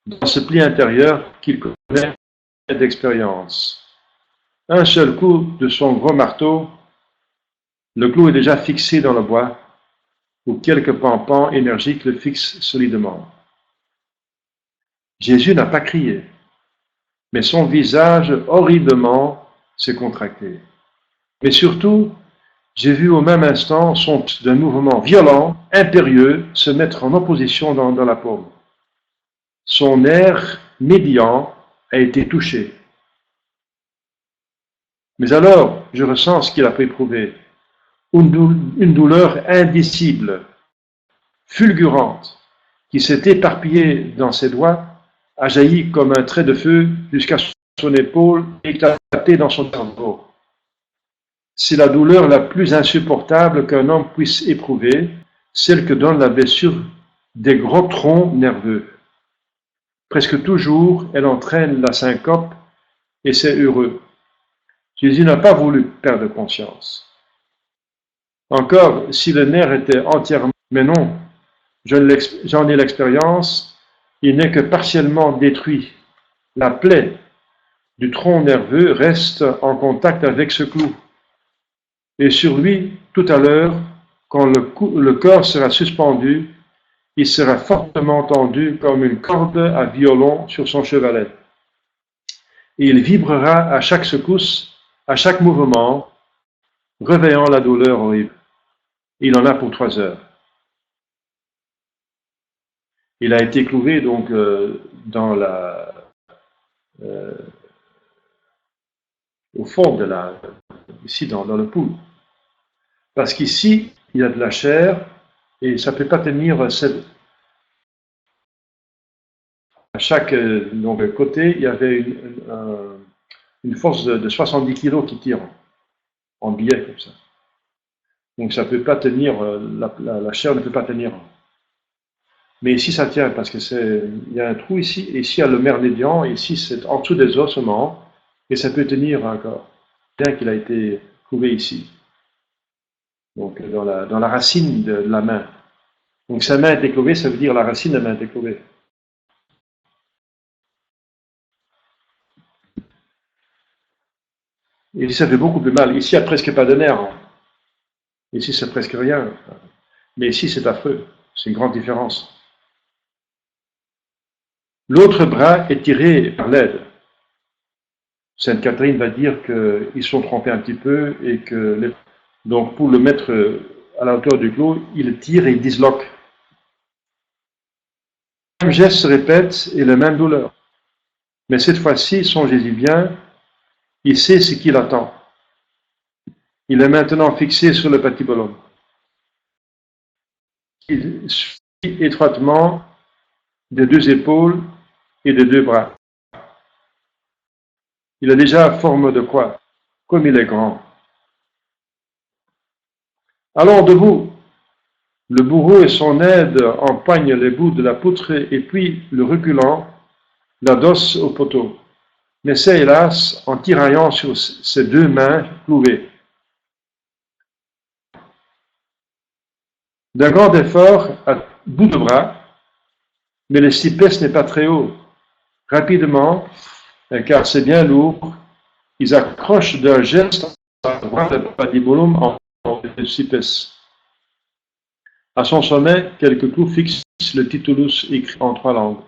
dans ce pli intérieur qu'il connaît d'expérience. Un seul coup de son gros marteau, le clou est déjà fixé dans le bois, où quelques pampans énergiques le fixent solidement. Jésus n'a pas crié, mais son visage horriblement s'est contracté. Mais surtout, j'ai vu au même instant son d'un mouvement violent, impérieux, se mettre en opposition dans la paume. Son nerf médian a été touché. Mais alors, je ressens ce qu'il a éprouvé. Une douleur indicible, fulgurante, qui s'est éparpillée dans ses doigts, a jailli comme un trait de feu jusqu'à son épaule et éclaté dans son cerveau. C'est la douleur la plus insupportable qu'un homme puisse éprouver, celle que donne la blessure des gros troncs nerveux. Presque toujours, elle entraîne la syncope et c'est heureux. Jésus n'a pas voulu perdre conscience. Encore, si le nerf était entièrement... Mais non, j'en ai l'expérience, il n'est que partiellement détruit. La plaie du tronc nerveux reste en contact avec ce clou. Et sur lui, tout à l'heure, quand le corps sera suspendu, il sera fortement tendu comme une corde à violon sur son chevalet. Et il vibrera à chaque secousse, à chaque mouvement, réveillant la douleur horrible. Il en a pour 3 heures. Il a été cloué donc au fond ici dans le pouls. Parce qu'ici, il y a de la chair et ça ne peut pas tenir à chaque côté, il y avait une force de 70 kg qui tire en biais comme ça. Donc ça ne peut pas tenir, la chair ne peut pas tenir. Mais ici ça tient parce que il y a un trou ici, et ici il y a le nerf médian, et ici c'est en dessous des ossements, et ça peut tenir encore, bien qu'il a été couvé ici. Donc dans la racine de la main. Donc sa main a été clovée, ça veut dire la racine de la main a été clovée. Et ici ça fait beaucoup plus mal. Ici il n'y a presque pas de nerf. Ici c'est presque rien. Mais ici c'est affreux. C'est une grande différence. L'autre bras est tiré par l'aide. Sainte Catherine va dire qu'ils sont trompés un petit peu et que donc pour le mettre à la hauteur du clou, il tire et il disloque. Le même geste se répète et la même douleur. Mais cette fois-ci, songez-y bien, il sait ce qu'il attend. Il est maintenant fixé sur le patibulum. Il suit étroitement des 2 épaules et des 2 bras. Il a déjà forme de croix, comme il est grand. Allons debout. Le bourreau et son aide empoignent les bouts de la poutre et puis, le reculant, l'adossent au poteau. Mais c'est hélas en tiraillant sur ses 2 mains clouées. D'un grand effort, à bout de bras, mais le stipès n'est pas très haut. Rapidement, car c'est bien lourd. Ils accrochent d'un geste à droite le patibulum en cipes. À son sommet, quelques clous fixent le titulus écrit en 3 langues.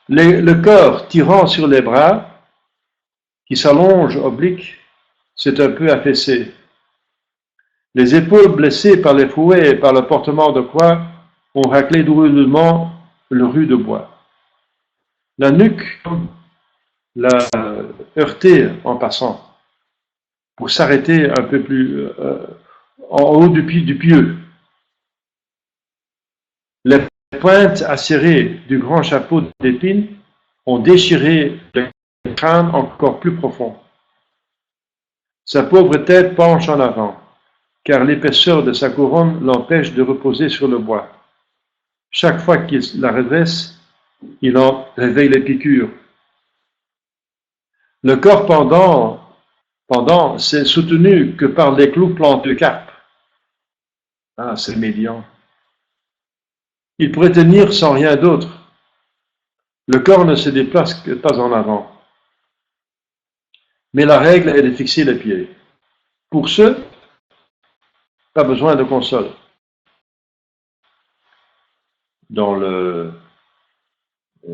Le corps tirant sur les bras, qui s'allonge oblique, c'est un peu affaissé. Les épaules blessées par les fouets et par le portement de croix ont raclé douloureusement le rude bois. La nuque l'a heurté en passant, pour s'arrêter un peu plus en haut du pieu. Les pointes acérées du grand chapeau d'épines ont déchiré le crâne encore plus profond. Sa pauvre tête penche en avant, car l'épaisseur de sa couronne l'empêche de reposer sur le bois. Chaque fois qu'il la redresse, il en réveille les piqûres. Le corps pendant, c'est soutenu que par les clous plantés carpe. Ah, c'est médian. Il pourrait tenir sans rien d'autre. Le corps ne se déplace que pas en avant. Mais la règle est de fixer les pieds. Pour ceux, pas besoin de console. Dans le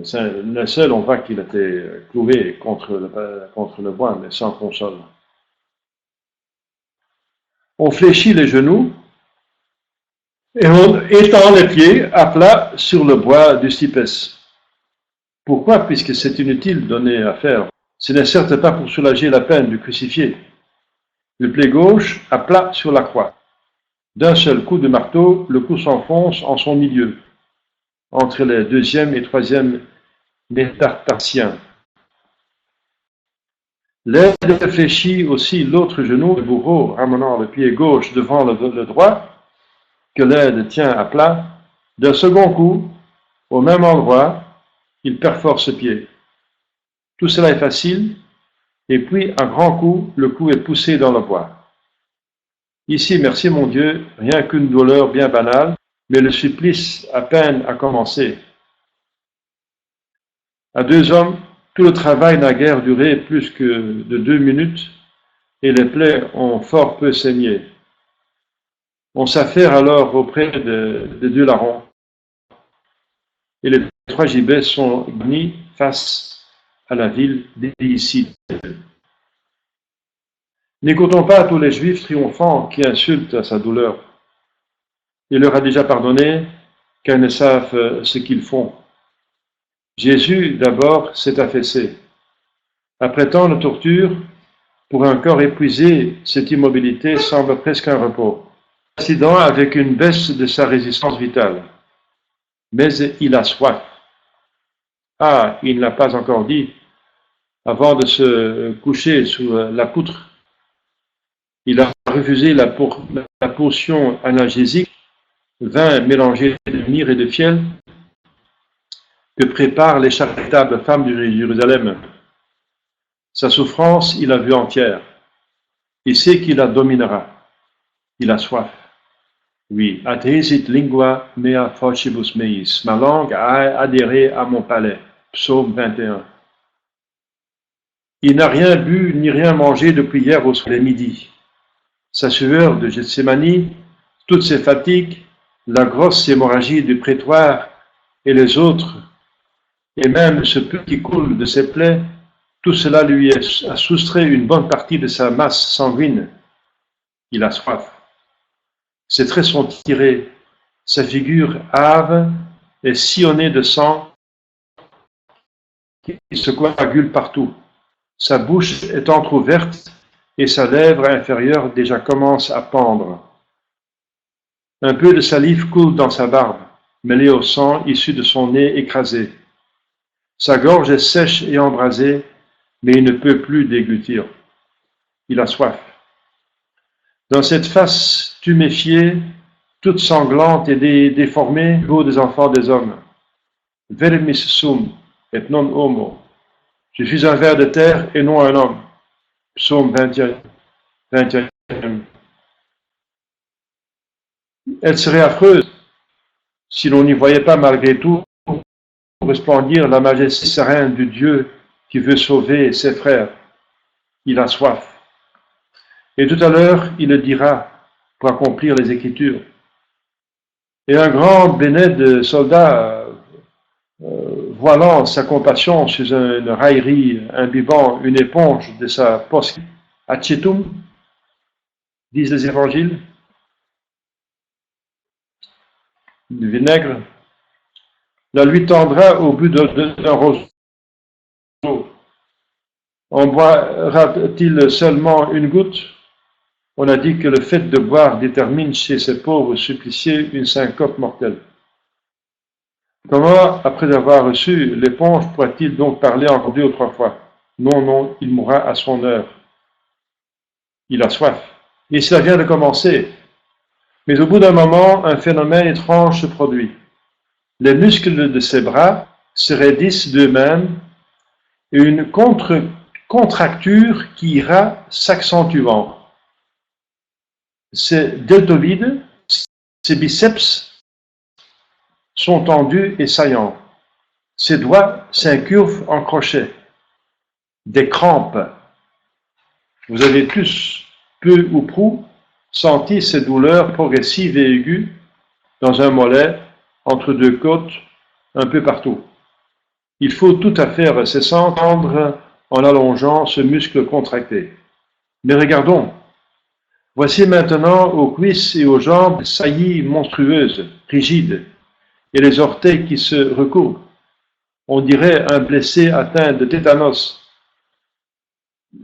seul, on voit qu'il était cloué contre le bois, mais sans console. On fléchit les genoux et on étend les pieds à plat sur le bois du stipes. Pourquoi? Puisque c'est inutile donné à faire. Ce n'est certes pas pour soulager la peine du crucifié. Le pied gauche à plat sur la croix. D'un seul coup de marteau, le clou s'enfonce en son milieu, entre les deuxième et troisième métatarsiens. L'aide fléchit aussi l'autre genou, le bourreau ramenant le pied gauche devant le droit, que l'aide tient à plat. D'un second coup, au même endroit, il perfore ce pied. Tout cela est facile, et puis, un grand coup, le clou est poussé dans le bois. Ici, merci mon Dieu, rien qu'une douleur bien banale, mais le supplice à peine a commencé. À 2 hommes, tout le travail n'a guère duré plus que de 2 minutes, et les plaies ont fort peu saigné. On s'affaire alors auprès de 2 larrons, et les 3 gibets sont mis face à la ville déicide. N'écoutons pas tous les Juifs triomphants qui insultent à sa douleur. Il leur a déjà pardonné, car ils ne savent ce qu'ils font. Jésus, d'abord, s'est affaissé. Après tant de tortures, pour un corps épuisé, cette immobilité semble presque un repos. Incident avec une baisse de sa résistance vitale. Mais il a soif. Ah, il ne l'a pas encore dit. Avant de se coucher sous la poutre, il a refusé la potion analgésique, vin mélangé de myrrhe et de fiel, que préparent les charitables femmes de Jérusalem. Sa souffrance, il l'a vue entière. Il sait qu'il la dominera. Il a soif. Oui, adhesit lingua mea faucibus meis. Ma langue a adhéré à mon palais. Psaume 21. Il n'a rien bu ni rien mangé depuis hier au midi. Sa sueur de Gethsémani, toutes ses fatigues, la grosse hémorragie du prétoire et les autres, et même ce peu qui coule de ses plaies, tout cela lui a soustrait une bonne partie de sa masse sanguine. Il a soif. Ses traits sont tirés, sa figure hâve est sillonnée de sang qui se coagule partout. Sa bouche est entr'ouverte et sa lèvre inférieure déjà commence à pendre. Un peu de salive coule dans sa barbe, mêlée au sang issu de son nez écrasé. Sa gorge est sèche et embrasée, mais il ne peut plus déglutir. Il a soif. Dans cette face tuméfiée, toute sanglante et déformée, vaut des enfants des hommes. Vermis sum et non homo. Je suis un ver de terre et non un homme. Psaume 21. Elle serait affreuse si l'on n'y voyait pas malgré tout resplendir la majesté sereine du Dieu qui veut sauver ses frères. Il a soif. Et tout à l'heure, il le dira pour accomplir les Écritures. Et un grand bénet de soldats, voilant sa compassion sous une raillerie, imbibant une éponge de sa poche, acetum, disent les évangiles, du vinaigre, la lui tendra au bout d'un roseau. En boira-t-il seulement une goutte? On a dit que le fait de boire détermine chez ces pauvres suppliciés une syncope mortelle. Comment, après avoir reçu l'éponge, pourra-t-il donc parler encore 2 ou 3 fois? Non, non, il mourra à son heure. Il a soif. Et cela vient de commencer. Mais au bout d'un moment, un phénomène étrange se produit. Les muscles de ses bras se raidissent d'eux-mêmes et une contracture qui ira s'accentuant. Ses deltoïdes, ses biceps sont tendus et saillants. Ses doigts s'incurvent en crochet. Des crampes. Vous avez tous, peu ou prou, senti ces douleurs progressives et aiguës dans un mollet, entre 2 côtes, un peu partout. Il faut tout à fait se s'entendre en allongeant ce muscle contracté. Mais regardons. Voici maintenant aux cuisses et aux jambes saillies monstrueuses, rigides, et les orteils qui se recourbent. On dirait un blessé atteint de tétanos,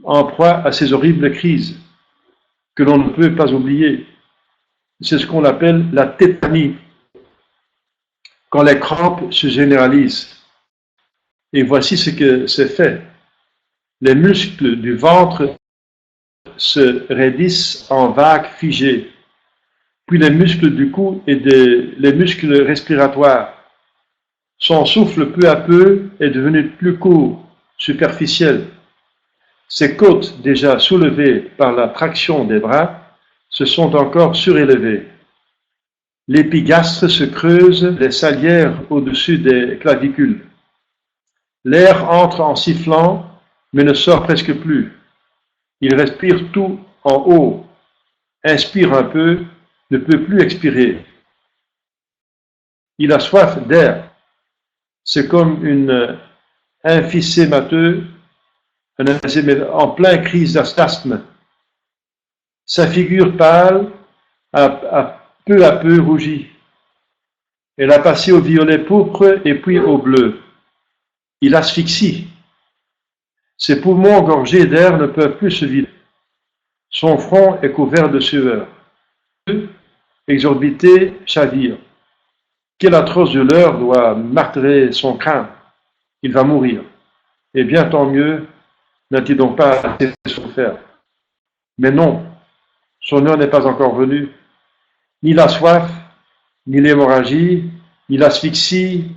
en proie à ces horribles crises que l'on ne peut pas oublier. C'est ce qu'on appelle la tétanie, quand les crampes se généralisent. Et voici ce que c'est fait. Les muscles du ventre se raidissent en vagues figées, puis les muscles du cou et les muscles respiratoires. Son souffle peu à peu est devenu plus court, superficiel. Ses côtes déjà soulevées par la traction des bras se sont encore surélevées. L'épigastre se creuse les salières au-dessus des clavicules. L'air entre en sifflant, mais ne sort presque plus. Il respire tout en haut, inspire un peu, ne peut plus expirer. Il a soif d'air. C'est comme une emphysémateux en plein crise d'asthme. Sa figure pâle a peu à peu rougi. Elle a passé au violet pourpre et puis au bleu. Il asphyxie. Ses poumons gorgés d'air ne peuvent plus se vider. Son front est couvert de sueur. Exorbité chavire. Quelle atroce douleur doit marteler son crâne. Il va mourir. Et bien tant mieux, n'a-t-il donc pas assez souffert. Mais non, son heure n'est pas encore venue. Ni la soif, ni l'hémorragie, ni l'asphyxie,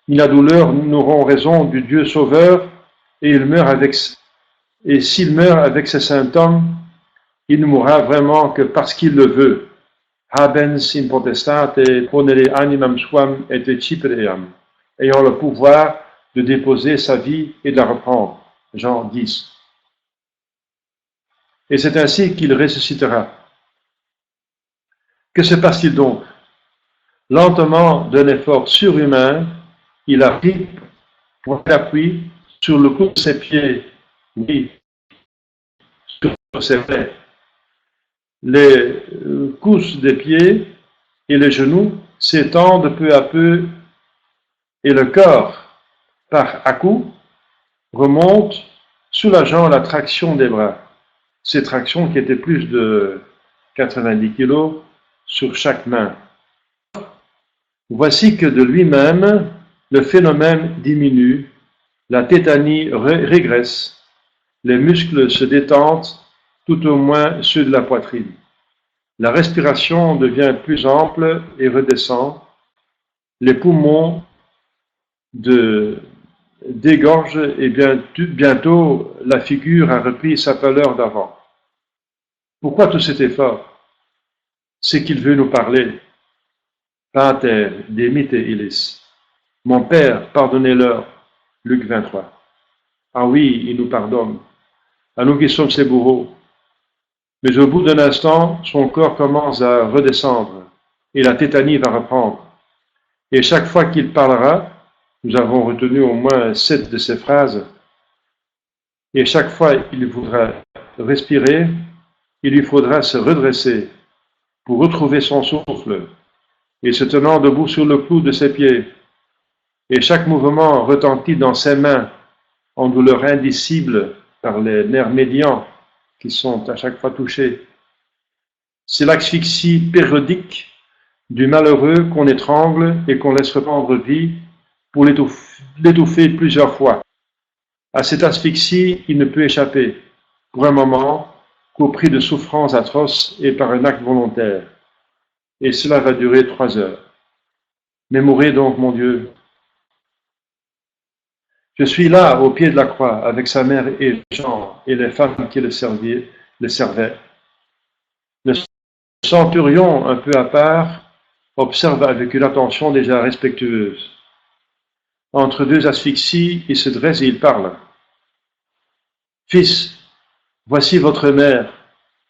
ni la douleur n'auront raison du Dieu sauveur, et s'il meurt avec ces symptômes, il ne mourra vraiment que parce qu'il le veut. Habens in potestate ponere animam suam et ecipeream, ayant le pouvoir de déposer sa vie et de la reprendre. Jean 10. Et c'est ainsi qu'il ressuscitera. Que se passe-t-il donc? Lentement, d'un effort surhumain, il a pris pour appui sur le cou de ses pieds, oui, sur ses pieds. Les couches des pieds et les genoux s'étendent peu à peu et le corps, par à-coups, remonte, soulageant la traction des bras. Ces tractions qui étaient plus de 90 kg sur chaque main. Voici que de lui-même, le phénomène diminue, la tétanie régresse, les muscles se détendent, tout au moins ceux de la poitrine. La respiration devient plus ample et redescend. Les poumons dégorgent et bientôt la figure a repris sa pâleur d'avant. Pourquoi tout cet effort? C'est qu'il veut nous parler. Pater demite illis. Mon Père, pardonnez-leur. Luc 23. Ah oui, il nous pardonne, à nous qui sommes ses bourreaux. Mais au bout d'un instant, son corps commence à redescendre et la tétanie va reprendre. Et chaque fois qu'il parlera, nous avons retenu au moins 7 de ces phrases, et chaque fois il voudra respirer, il lui faudra se redresser pour retrouver son souffle, et se tenant debout sur le clou de ses pieds. Et chaque mouvement retentit dans ses mains en douleur indicible par les nerfs médians qui sont à chaque fois touchés. C'est l'asphyxie périodique du malheureux qu'on étrangle et qu'on laisse reprendre vie pour l'étouffer plusieurs fois. À cette asphyxie, il ne peut échapper, pour un moment, qu'au prix de souffrances atroces et par un acte volontaire. Et cela va durer 3 heures. Mais mourez donc, mon Dieu. Je suis là, au pied de la croix, avec sa mère et Jean et les femmes qui le servaient. Le centurion, un peu à part, observe avec une attention déjà respectueuse. Entre deux asphyxies, il se dresse et il parle. Fils, voici votre mère,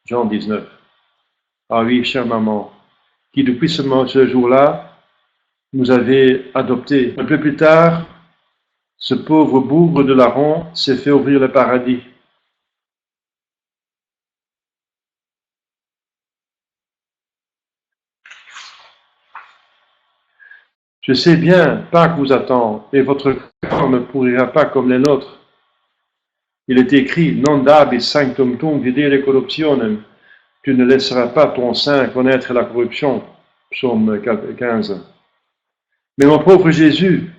Jean 19. Ah oui, chère maman, qui depuis ce jour-là nous avait adoptés. Un peu plus tard, ce pauvre bougre de larron s'est fait ouvrir le paradis. Je sais bien, Pâques vous attend, et votre corps ne pourrira pas comme les nôtres. Il est écrit, non dabis sanctum tum videre corruptionem, tu ne laisseras pas ton sein connaître la corruption. Psaume 15. Mais mon pauvre Jésus,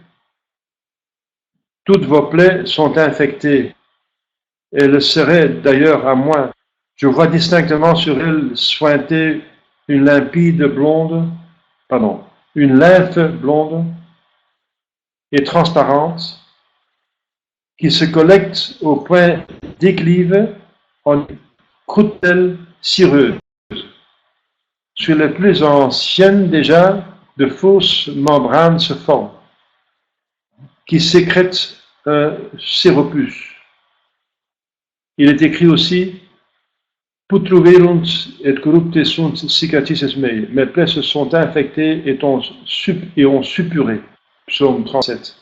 toutes vos plaies sont infectées. Elles le seraient d'ailleurs à moi. Je vois distinctement sur elles sointer une une lymphe blonde et transparente qui se collecte au point d'éclive en croûtelle cireuse. Sur les plus anciennes déjà, de fausses membranes se forment, qui sécrètent un séropus. Il est écrit aussi Putruverunt et corrupte sunt cicatrices mei. Mes plaies se sont infectées et ont suppuré. Psaume 37.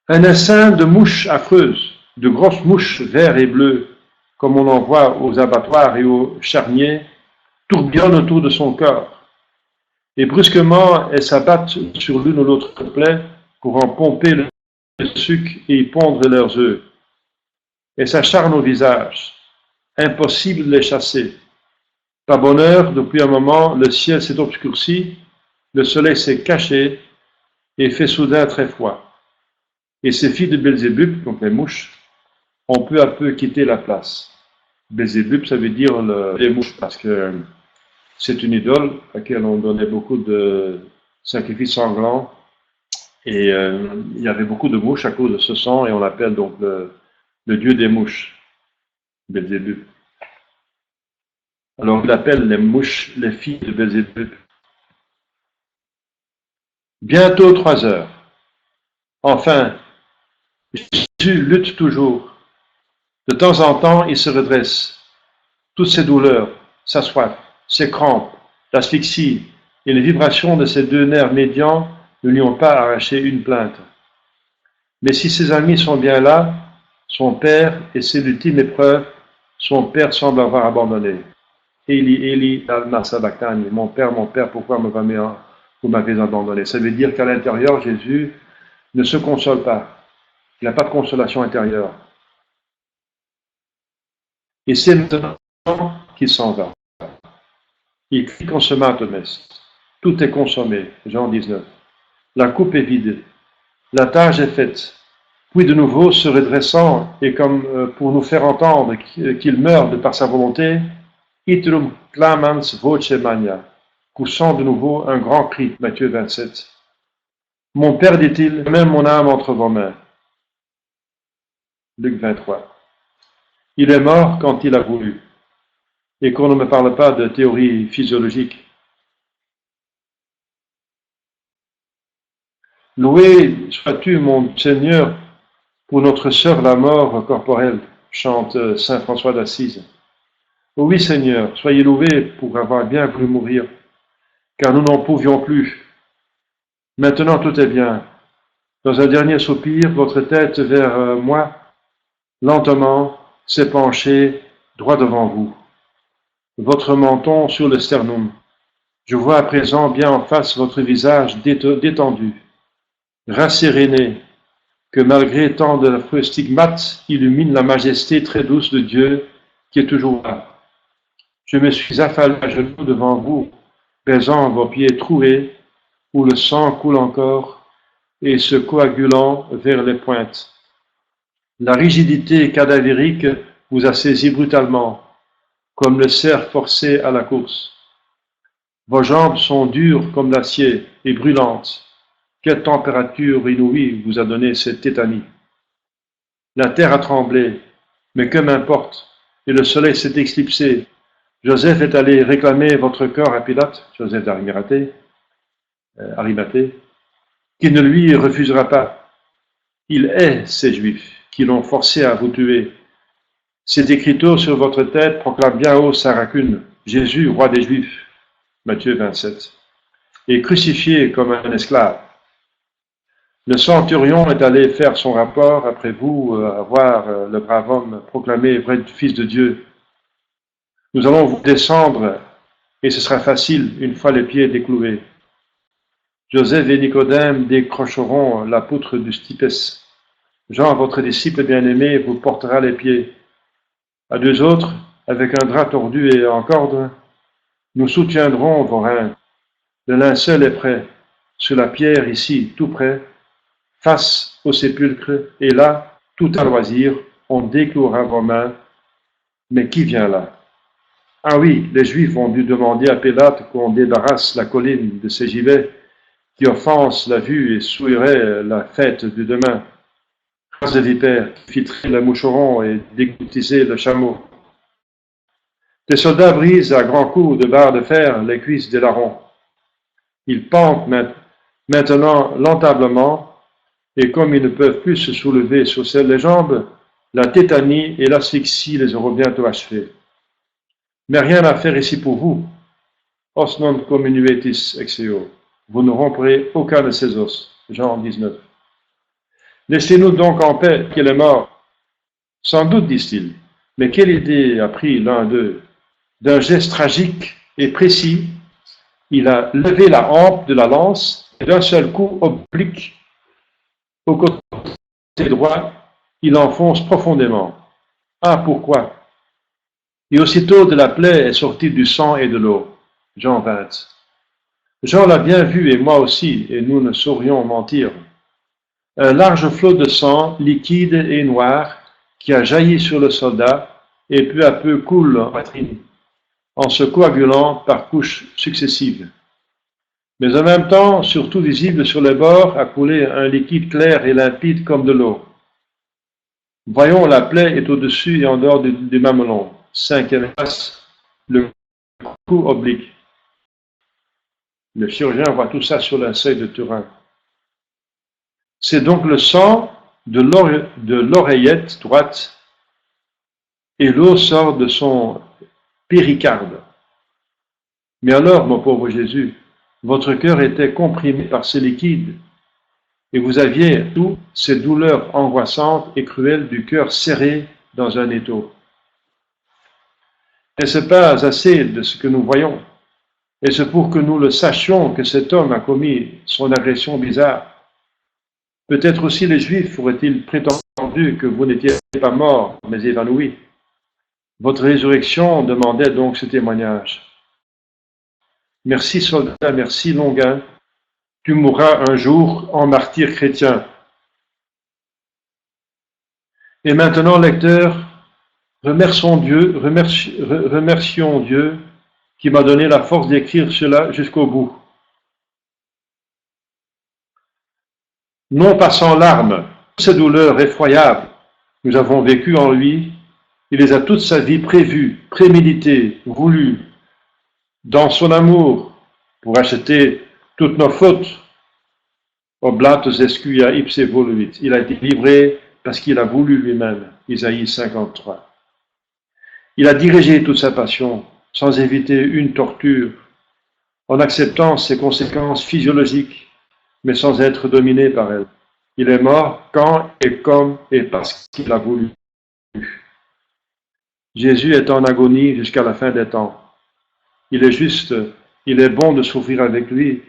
Un essaim de mouches affreuses, de grosses mouches vertes et bleues, comme on en voit aux abattoirs et aux charniers, tourbillonnent autour de son corps. Et brusquement, elles s'abattent sur l'une ou l'autre plaie pour en pomper le suc et y pondre leurs œufs. Elles s'acharnent au visage. Impossible de les chasser. Par bonheur, depuis un moment, le ciel s'est obscurci, le soleil s'est caché et fait soudain très froid. Et ces filles de Belzébuth, donc les mouches, ont peu à peu quitté la place. Belzébuth, ça veut dire les mouches, parce que c'est une idole à laquelle on donnait beaucoup de sacrifices sanglants. Et il y avait beaucoup de mouches à cause de ce sang, et on l'appelle donc le dieu des mouches, Belzébuth. Alors, il appelle les mouches les filles de Belzébuth. Bientôt 3 heures. Enfin, Jésus lutte toujours. De temps en temps, il se redresse. Toutes ses douleurs, sa soif, ses crampes, l'asphyxie et les vibrations de ses 2 nerfs médians ne lui ont pas arraché une plainte. Mais si ses amis sont bien là, son père et c'est l'ultime épreuve, son père semble avoir abandonné. Eli, Eli, lama sabachthani, mon père, pourquoi vous m'avez abandonné? Ça veut dire qu'à l'intérieur, Jésus ne se console pas. Il n'a pas de consolation intérieure. Et c'est maintenant qu'il s'en va. Il crie consommatum est. Tout est consommé. Jean 19. La coupe est vide. La tâche est faite. Puis de nouveau, se redressant, et comme pour nous faire entendre qu'il meurt de par sa volonté, Itrum clamans voce magna, poussant de nouveau un grand cri, Matthieu 27. Mon Père, dit-il, mets mon âme entre vos mains. Luc 23. Il est mort quand il a voulu, et qu'on ne me parle pas de théorie physiologique. Loué sois-tu, mon Seigneur, pour notre sœur la mort corporelle, chante saint François d'Assise. Oui, Seigneur, soyez loués pour avoir bien voulu mourir, car nous n'en pouvions plus. Maintenant tout est bien. Dans un dernier soupir, votre tête vers moi, lentement, s'est penchée droit devant vous. Votre menton sur le sternum. Je vois à présent bien en face votre visage détendu, rasséréné, que malgré tant d'affreux stigmates illumine la majesté très douce de Dieu qui est toujours là. Je me suis affalé à genoux devant vous, baisant vos pieds troués, où le sang coule encore, et se coagulant vers les pointes. La rigidité cadavérique vous a saisi brutalement, comme le cerf forcé à la course. Vos jambes sont dures comme l'acier et brûlantes. Quelle température inouïe vous a donné cette tétanie. La terre a tremblé, mais que m'importe, et le soleil s'est éclipsé. Joseph est allé réclamer votre corps à Pilate, Joseph d'Arimathée, qui ne lui refusera pas. Il hait ces Juifs qui l'ont forcé à vous tuer. Cet écriteau sur votre tête proclame bien haut sa rancune. Jésus, roi des Juifs, Matthieu 27, est crucifié comme un esclave. Le centurion est allé faire son rapport après vous avoir le brave homme proclamé vrai fils de Dieu. Nous allons vous descendre et ce sera facile une fois les pieds décloués. Joseph et Nicodème décrocheront la poutre du stipes. Jean, votre disciple bien-aimé, vous portera les pieds. À deux autres, avec un drap tordu et en corde, nous soutiendrons vos reins. Le linceul est prêt, sur la pierre ici, tout près, face au sépulcre, et là, tout à loisir, on déclouera vos mains. Mais qui vient là? Ah oui, les Juifs ont dû demander à Pilate qu'on débarrasse la colline de ces givets qui offensent la vue et souilleraient la fête du demain. Race de vipères qui filtraient le moucheron et dégoûtisaient le chameau. Des soldats brisent à grands coups de barres de fer les cuisses des larrons. Ils pendent maintenant lentablement, et comme ils ne peuvent plus se soulever sur les jambes, la tétanie et l'asphyxie les auront bientôt achevés. Mais rien à faire ici pour vous. Os non communuetis exeo. Vous ne romprez aucun de ces os. Jean 19. Laissez-nous donc en paix, qu'il est mort. Sans doute, disent-ils. Mais quelle idée a pris l'un d'eux? D'un geste tragique et précis, il a levé la hampe de la lance et d'un seul coup oblique au côté droit, il enfonce profondément. Ah, pourquoi? Et aussitôt de la plaie est sorti du sang et de l'eau. Jean 20. Jean l'a bien vu et moi aussi, et nous ne saurions mentir. Un large flot de sang, liquide et noir, qui a jailli sur le soldat et peu à peu coule en poitrine, en se coagulant par couches successives. Mais en même temps, surtout visible sur les bords, a coulé un liquide clair et limpide comme de l'eau. Voyons, la plaie est au-dessus et en dehors du mamelon. Cinquième face, le cou oblique. Le chirurgien voit tout ça sur la seuil de Turin. C'est donc le sang de l'oreillette droite et l'eau sort de son péricarde. Mais alors, mon pauvre Jésus, votre cœur était comprimé par ces liquides et vous aviez toutes ces douleurs angoissantes et cruelles du cœur serré dans un étau. N'est-ce pas assez de ce que nous voyons? Est-ce pour que nous le sachions que cet homme a commis son agression bizarre? Peut-être aussi les Juifs auraient-ils prétendu que vous n'étiez pas mort, mais évanoui. Votre résurrection demandait donc ce témoignage. Merci soldat, merci Longuin, tu mourras un jour en martyr chrétien. Et maintenant, lecteurs, remercions Dieu qui m'a donné la force d'écrire cela jusqu'au bout. Non pas sans larmes, ces douleurs effroyables, nous avons vécu en lui, il les a toute sa vie prévues, préméditées, voulues, dans son amour, pour acheter toutes nos fautes, Oblatos escuia ipse voluit. Il a été livré parce qu'il a voulu lui-même. Isaïe 53. Il a dirigé toute sa passion sans éviter une torture, en acceptant ses conséquences physiologiques, mais sans être dominé par elles. Il est mort quand et comme et parce qu'il a voulu. Jésus est en agonie jusqu'à la fin des temps. Il est juste, il est bon de souffrir avec lui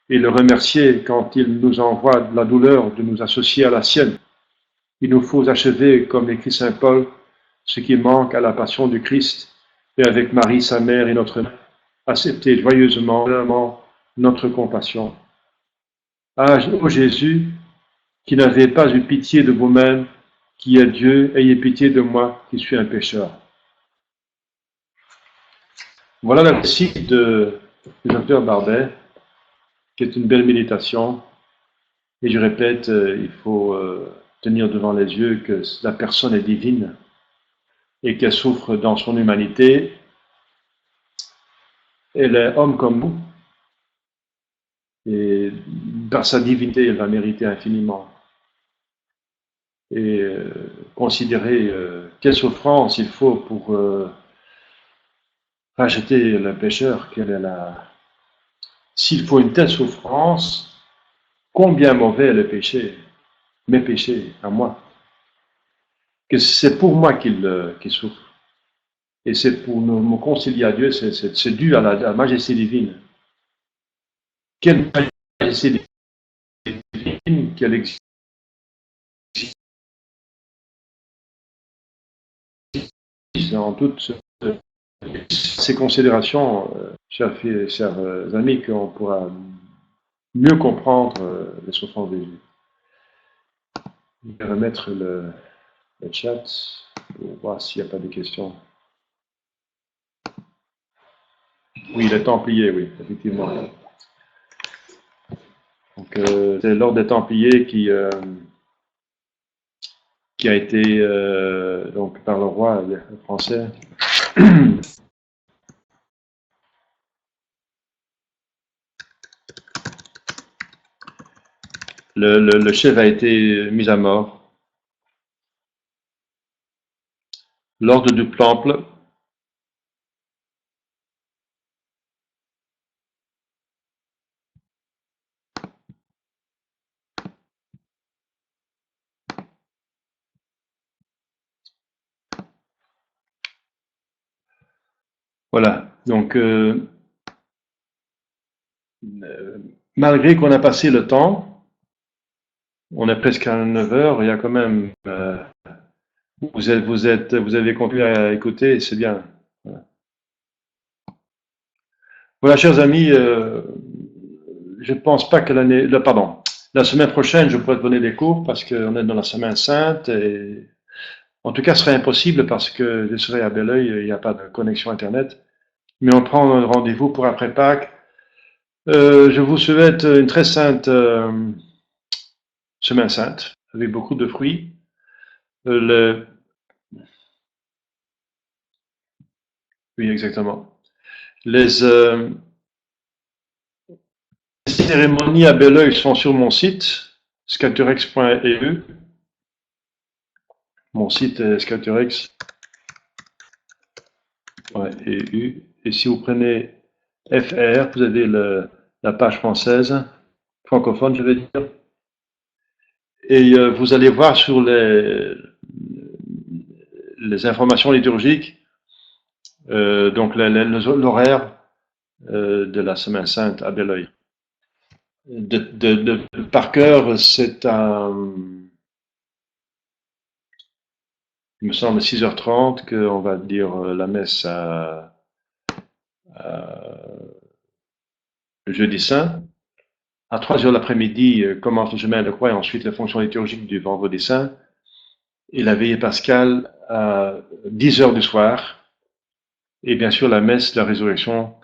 et le remercier quand il nous envoie la douleur de nous associer à la sienne. Il nous faut achever, comme écrit saint Paul, ce qui manque à la passion du Christ, et avec Marie, sa mère et notre mère, accepter joyeusement notre compassion. Ah, ô Jésus, qui n'avez pas eu pitié de vous-même, qui est Dieu, ayez pitié de moi, qui suis un pécheur. Voilà le récit du docteur Barbet, qui est une belle méditation. Et je répète, il faut tenir devant les yeux que la personne est divine et qu'elle souffre dans son humanité. Elle est homme comme nous. Et par sa divinité, elle va mériter infiniment. Et considérer quelle souffrance il faut pour racheter le pécheur, quelle est la... S'il faut une telle souffrance, combien mauvais est le péché, mes péchés, à moi. Que c'est pour moi qu'il souffre. Et c'est pour me concilier à Dieu, c'est dû à la majesté divine. Quelle majesté divine qu'elle existe dans toutes ces considérations, chers amis, qu'on pourra mieux comprendre les souffrances de Jésus. Je vais remettre le chat pour voir s'il n'y a pas de questions. Oui, les Templiers, oui, effectivement. Donc, c'est l'ordre des Templiers qui a été, donc, par le roi français. Le chef a été mis à mort. L'ordre du Temple. Voilà, donc malgré qu'on a passé le temps, on est presque à 9 heures, il y a quand même, vous avez continué à écouter, c'est bien. Voilà. Voilà, chers amis, je pense pas que la semaine prochaine, je pourrais te donner des cours parce qu'on est dans la semaine sainte et en tout cas, ce serait impossible parce que je serai à Belleuil, il n'y a pas de connexion Internet. Mais on prend un rendez-vous pour après Pâques. Je vous souhaite une très sainte semaine sainte, avec beaucoup de fruits. Oui, exactement. Les cérémonies à Belleuil sont sur mon site, scaturex.eu. Mon site est scaturex. Ouais, EU. Et si vous prenez FR, vous avez la page française, francophone, je vais dire. Et vous allez voir sur les informations liturgiques, donc l'horaire de la Semaine Sainte à Belleuil. Par cœur, c'est il me semble, 6h30 qu'on va dire la messe le jeudi saint. À 3h l'après-midi commence le chemin de croix et ensuite la fonction liturgique du vendredi saint. Et la veillée pascale à 10h du soir. Et bien sûr, la messe de la résurrection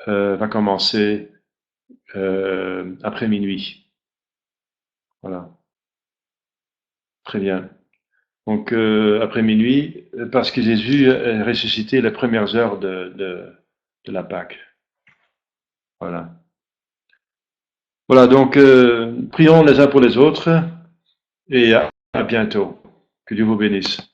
va commencer après minuit. Voilà. Très bien. Donc, après minuit, parce que Jésus est ressuscité les premières heures de la Pâque. Voilà. Voilà, donc prions les uns pour les autres et à bientôt. Que Dieu vous bénisse.